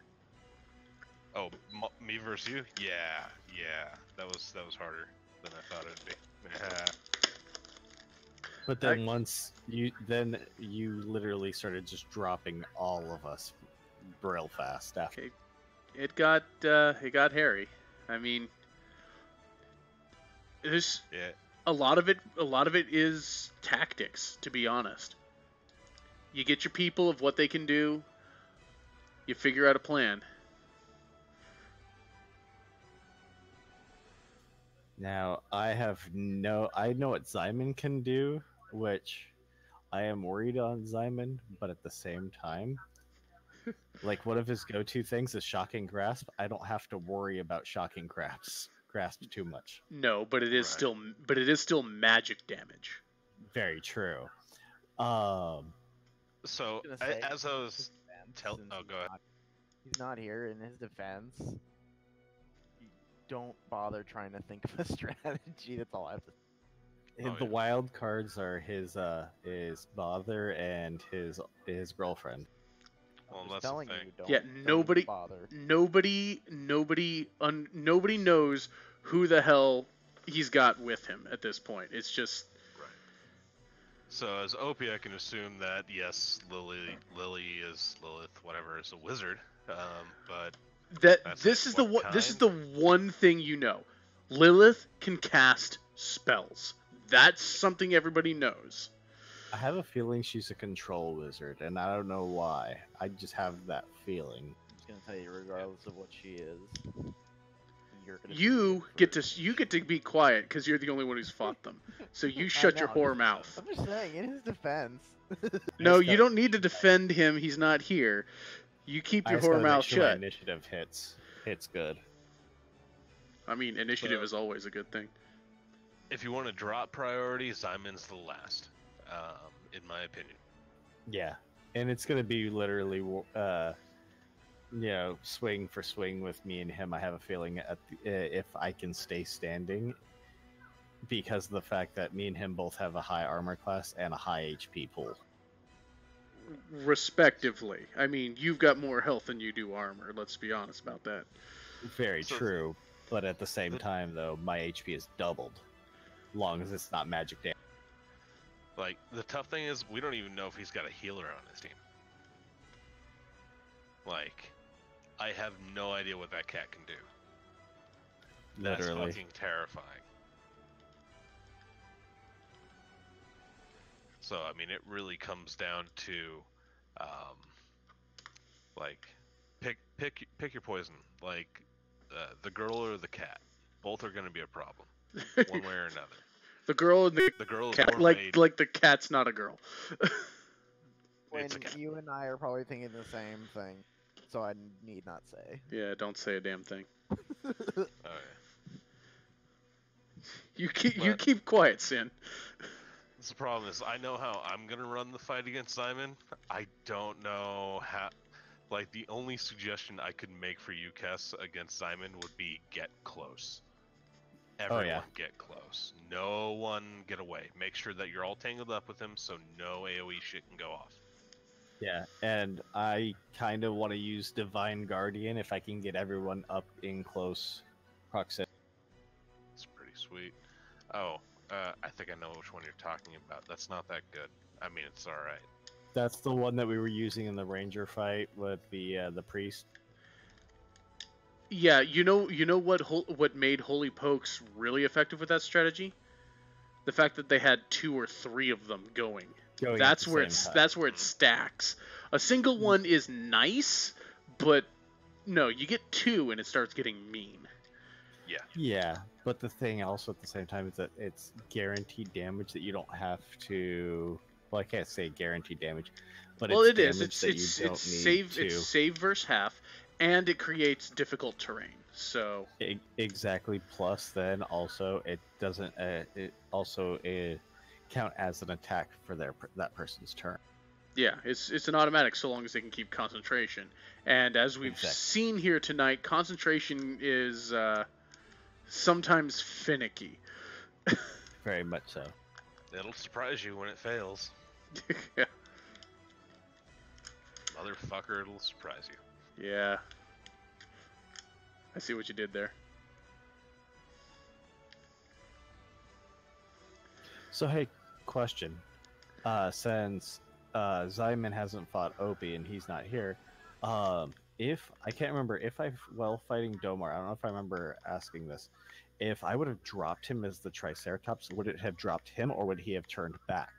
Oh, me versus you? Yeah. That was harder than I thought it'd be. Yeah. But then once you literally started just dropping all of us real fast after. Okay. It got hairy. I mean, there's a lot of it is tactics, to be honest. You get your people of what they can do, you figure out a plan. Now, I know what Ximon can do, which I am worried on Ximon, but at the same time, like one of his go-to things is shocking grasp. I don't have to worry about shocking grasp too much. No, but it is Right. still magic damage. Very true. So gonna say, as I was his defense, tell, since oh, go ahead. he's not here. In his defense, you don't bother trying to think of a strategy. That's all I have to. Oh, The yeah. wild cards are his father and his girlfriend. Well, I'm that's just the telling thing. you, don't. Yeah, Don't even bother. nobody knows who the hell he's got with him at this point. It's just Right. So as Opie, I can assume that yes, Lilith, whatever, is a wizard. But that that's this it. is the What this is kind? the one thing you know. Lilith can cast spells. That's something everybody knows. I have a feeling she's a control wizard, and I don't know why. I just have that feeling. I'm just gonna tell you, regardless of what she is, you're gonna be You it get for- to be quiet because you're the only one who's fought them. So you I shut your know, whore mouth. I'm just saying, in his defense. No, just you got- don't need to defend him. He's not here. You keep I your just gotta whore make mouth sure my shut. initiative hits good. I mean, initiative So- is always a good thing. If you want to drop priority, Simon's the last, in my opinion. Yeah, and it's gonna be literally, swing for swing with me and him. I have a feeling if I can stay standing, because of the fact that me and him both have a high armor class and a high HP pool. Respectively. I mean, you've got more health than you do armor. Let's be honest about that. Very So- true, but at the same time, though, my HP is doubled, long as it's not magic damage. Like, the tough thing is, we don't even know if he's got a healer on his team. Like, I have no idea what that cat can do. That's Literally. fucking terrifying. So, I mean, it really comes down to, like, pick your poison. Like, the girl or the cat. Both are going to be a problem, one way or another. The girl and the The girl is cat, more like made. the cat's not a girl. When It's a cat. you and I are probably thinking the same thing, so I need not say. Yeah, don't say a damn thing. Oh, yeah. You But- keep quiet, Sin. The problem is, I know how I'm gonna run the fight against Simon. I don't know how. Like, the only suggestion I could make for you, Kess, against Simon would be get close. Everyone yeah. get close. No one get away. Make sure that you're all tangled up with him so no AoE shit can go off. Yeah, and I kind of want to use Divine Guardian if I can get everyone up in close proximity. It's pretty sweet. Oh, I think I know which one you're talking about. That's not that good. I mean, it's alright. That's the one that we were using in the Ranger fight with the priest. Yeah, you know what made Holy Pokes really effective with that strategy? The fact that they had 2 or 3 of them going. Going at That's the where same time. that's where it stacks. A single one is nice, but no, you get 2 and it starts getting mean. Yeah, but the thing also at the same time is that it's guaranteed damage that you don't have to. Well, I can't say guaranteed damage, but Well, it's it is. damage It's that you it's don't need save to. it's save versus half, and it creates difficult terrain. So Exactly. Plus, then also it doesn't. It also count as an attack for that person's turn. yeah, it's an automatic so long as they can keep concentration. And as we've Exactly. seen here tonight, concentration is sometimes finicky. Very much so. It'll surprise you when it fails. Yeah. Motherfucker, it'll surprise you. Yeah. I see what you did there. So hey, question. Since Ximon hasn't fought Opie and he's not here, if I can't remember if while fighting Domar, I don't know if I remember asking this. If I would have dropped him as the Triceratops, would it have dropped him or would he have turned back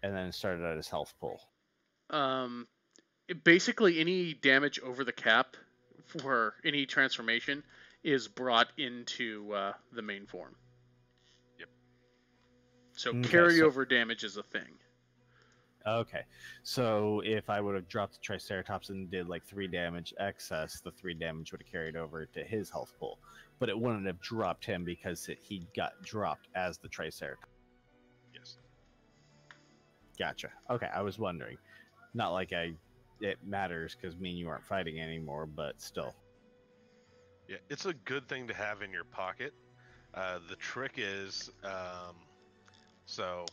and then started at his health pool? Basically any damage over the cap for any transformation is brought into the main form. Yep. So Okay, carryover damage is a thing. Okay, so if I would have dropped the Triceratops and did like 3 damage excess, the 3 damage would have carried over to his health pool, but it wouldn't have dropped him because he got dropped as the Triceratops. Yes. Gotcha. Okay, I was wondering. Not like it matters because me and you aren't fighting anymore, but still. Yeah, it's a good thing to have in your pocket. The trick is, so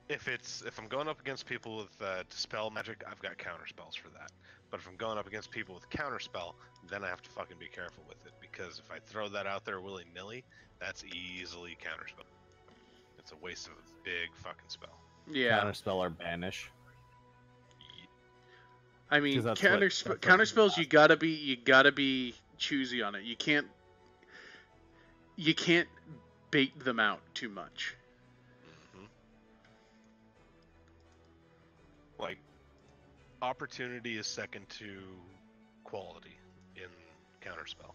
if I'm going up against people with dispel magic, I've got counter spells for that. But if I'm going up against people with counter spell, then I have to fucking be careful with it, because if I throw that out there willy nilly, that's easily counter spell. It's a waste of a big fucking spell. Yeah. Counterspell or banish. I mean, 'Cause that's counter spells. You gotta be choosy on it. You can't bait them out too much. Mm-hmm. Like, opportunity is second to quality in counterspell.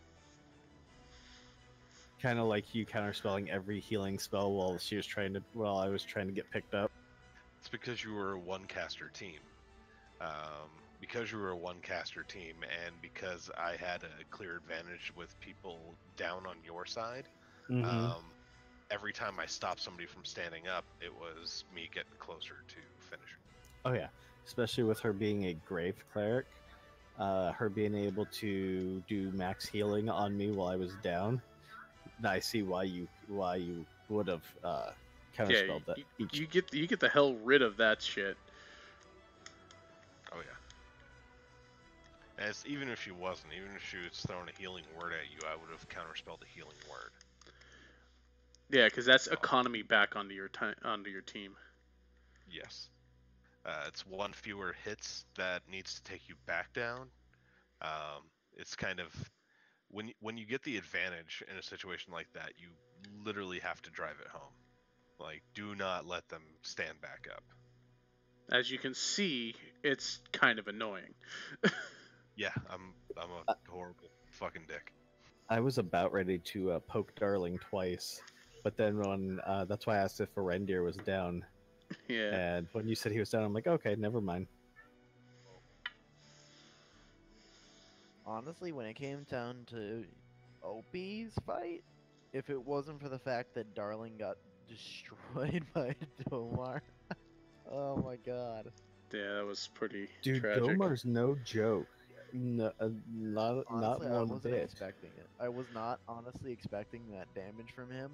Kind of like you counterspelling every healing spell while I was trying to get picked up. It's because you were a one-caster team. Because you were a one-caster team, and because I had a clear advantage with people down on your side, every time I stopped somebody from standing up, it was me getting closer to finish. Oh yeah, especially with her being a grave cleric, her being able to do max healing on me while I was down. I see why you would have counterspelled that. You get the hell rid of that shit. Oh yeah. As even if she wasn't, even if she was throwing a healing word at you, I would have counterspelled a healing word. Yeah, because that's economy back onto your team. Yes. It's one fewer hits that needs to take you back down. It's kind of when you get the advantage in a situation like that, you literally have to drive it home. Like, do not let them stand back up. As you can see, it's kind of annoying. Yeah, I'm a horrible fucking dick. I was about ready to poke Darling twice, but then when that's why I asked if Rendir was down. Yeah. And when you said he was down, I'm like, okay, never mind. Honestly, when it came down to Opie's fight, if it wasn't for the fact that Darling got destroyed by Domar, oh my god. Yeah, that was pretty Dude, tragic. Domar's no joke. No, not Honestly, I one wasn't bit. expecting it. I was not honestly expecting that damage from him.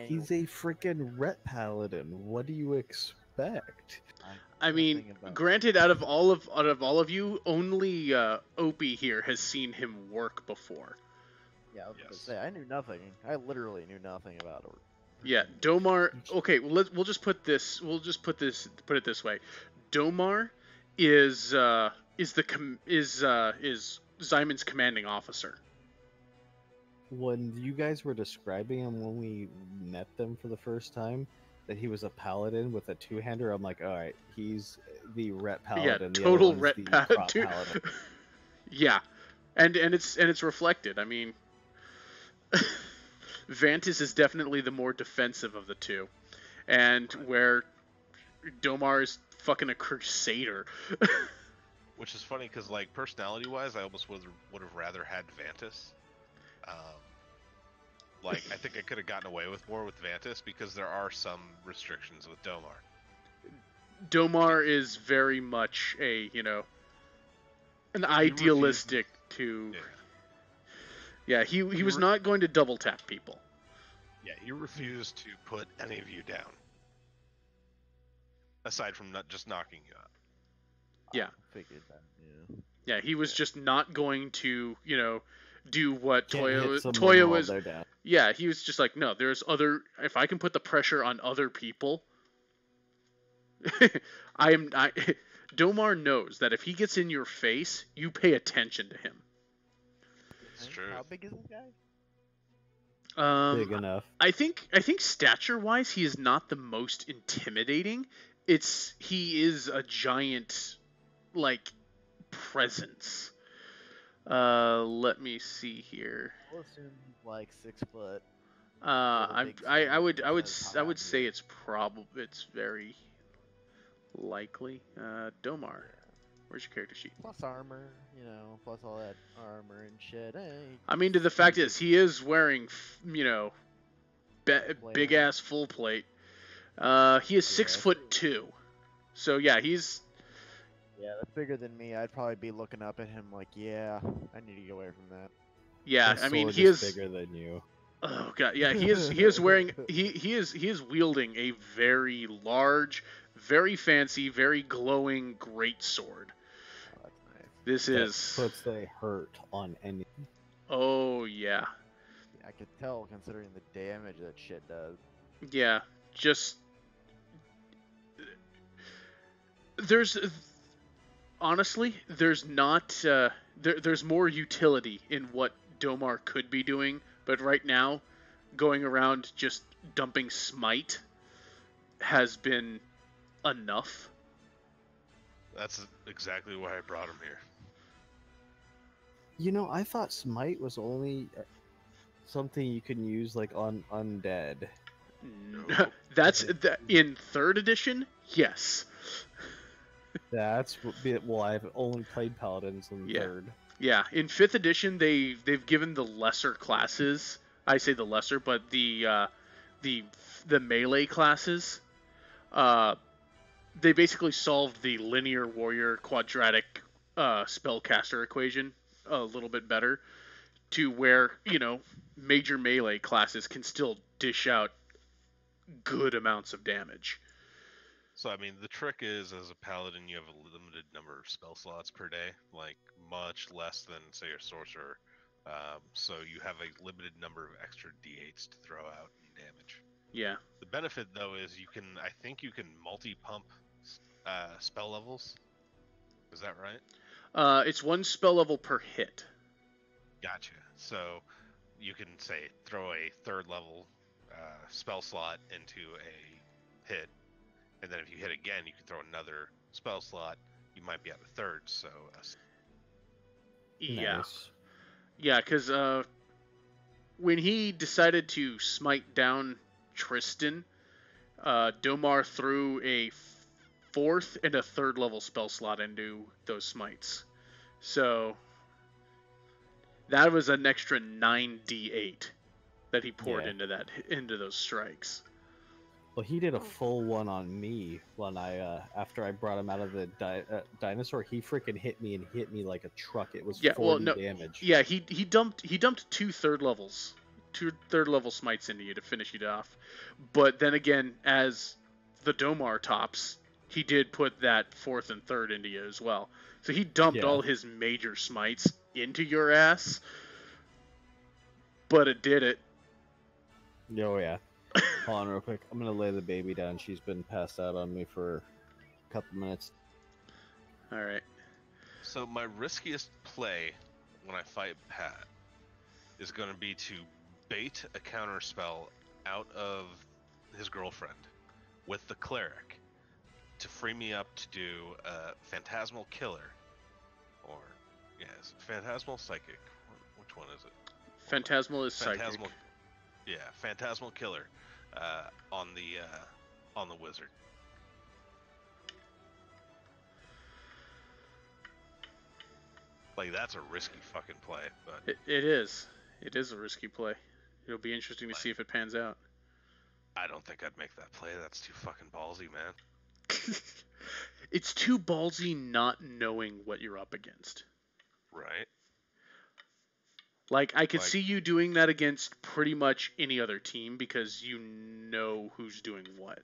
He's a freaking ret paladin. What do you expect? I mean, granted, out of all of you, only Opie here has seen him work before. Yeah, I was gonna say I knew nothing. I literally knew nothing about it. Yeah, Domar. Okay, well, we'll just put it this way. Domar is Ximon's commanding officer. When you guys were describing him when we met them for the first time, that he was a paladin with a two-hander, I'm like, all right, he's the ret paladin. Yeah, total ret paladin. Yeah, and it's reflected. I mean, Vantis is definitely the more defensive of the two, and where Domar is fucking a crusader. Which is funny because, like, personality-wise, I almost would have rather had Vantis. Like, I think I could have gotten away with more with Vantis because there are some restrictions with Domar. Domar is very much an idealistic to. Yeah, he was not going to double tap people. Yeah, he refused to put any of you down. Aside from not just knocking you out. Yeah. I figured that, yeah. Yeah, he was just not going to, do what Toya was. Yeah, he was just like, no, there's other. If I can put the pressure on other people, Domar knows that if he gets in your face, you pay attention to him. It's true. How big is this guy? Big enough. I think stature-wise, he is not the most intimidating. He is a giant, like, presence. Let me see here. I'll assume he's like 6 foot. With a I'm big I sword would that I would says I would "Have say you." it's very likely. Domar, Yeah. where's your character sheet? Plus armor, plus all that armor and shit. Hey, I mean, to the fact is he is wearing, plate big armor. ass full plate. He is six Yeah. foot two. So yeah, he's Yeah, that's bigger than me. I'd probably be looking up at him like, yeah, I need to get away from that. yeah. His I mean, sword he is is. bigger than you. Oh god, yeah. He is wearing he is wielding a very large, very fancy, very glowing great sword. Oh, that's nice. This That is. puts a hurt on any. Oh yeah, Yeah, I could tell considering the damage that shit does. yeah. Just there's honestly there's not there's more utility in what Domar could be doing, but right now, going around just dumping smite has been enough. That's exactly why I brought him here. I thought smite was only something you can use like on undead. That's in third edition. Yes. Well, I've only played paladins in Yeah. third. Yeah. In fifth edition, they've given the lesser classes. I say the lesser, but the melee classes. They basically solved the linear warrior quadratic spellcaster equation a little bit better, to where major melee classes can still dish out good amounts of damage. So I mean, the trick is, as a paladin, you have a limited number of spell slots per day, like much less than say a sorcerer. So you have a limited number of extra d8s to throw out in damage. Yeah. The benefit though is I think you can multi-pump spell levels. Is that right? It's one spell level per hit. Gotcha. So you can say throw a third level spell slot into a hit, and then if you hit again, you can throw another spell slot. You might be at a third. So Yeah. Nice. Yeah, because when he decided to smite down Tristan, Domar threw a fourth and a third level spell slot into those smites. So that was an extra 9d8 that he poured into those strikes. Well, he did a full one on me when after I brought him out of the dinosaur. He freaking hit me like a truck. It was 40 damage. Yeah, he dumped two third level smites into you to finish you off. But then again, as the Domar tops, he did put that fourth and third into you as well. So he dumped all his major smites into your ass. But it did it. Oh yeah. Hold on real quick. I'm gonna lay the baby down. She's been passed out on me for a couple minutes. All right. So my riskiest play when I fight Pat is going to be to bait a counter spell out of his girlfriend with the cleric to free me up to do a phantasmal killer, or yes, phantasmal psychic. Which one is it? Phantasmal is psychic. Yeah, phantasmal killer on the wizard. Like, that's a risky fucking play, but It is. It is a risky play. It'll be interesting to see if it pans out. I don't think I'd make that play. That's too fucking ballsy, man. It's too ballsy not knowing what you're up against. Right. Like, I could see you doing that against pretty much any other team because you know who's doing what.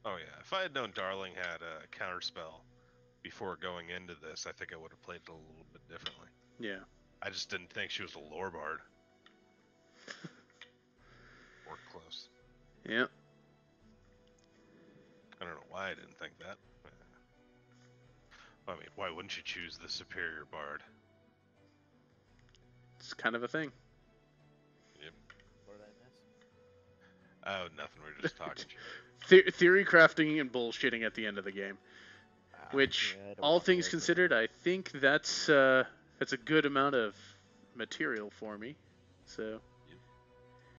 Oh yeah, if I had known Darling had a counter spell before going into this, I think I would have played it a little bit differently. Yeah. I just didn't think she was a lore bard. Or close. Yep. I don't know why I didn't think that. I mean, why wouldn't you choose the superior bard? It's kind of a thing. Yep. What did I miss? Oh, nothing. We were just talking shit. Theory crafting and bullshitting at the end of the game. Which, Yeah, I don't all want things to considered, I think that's That's a good amount of material for me. So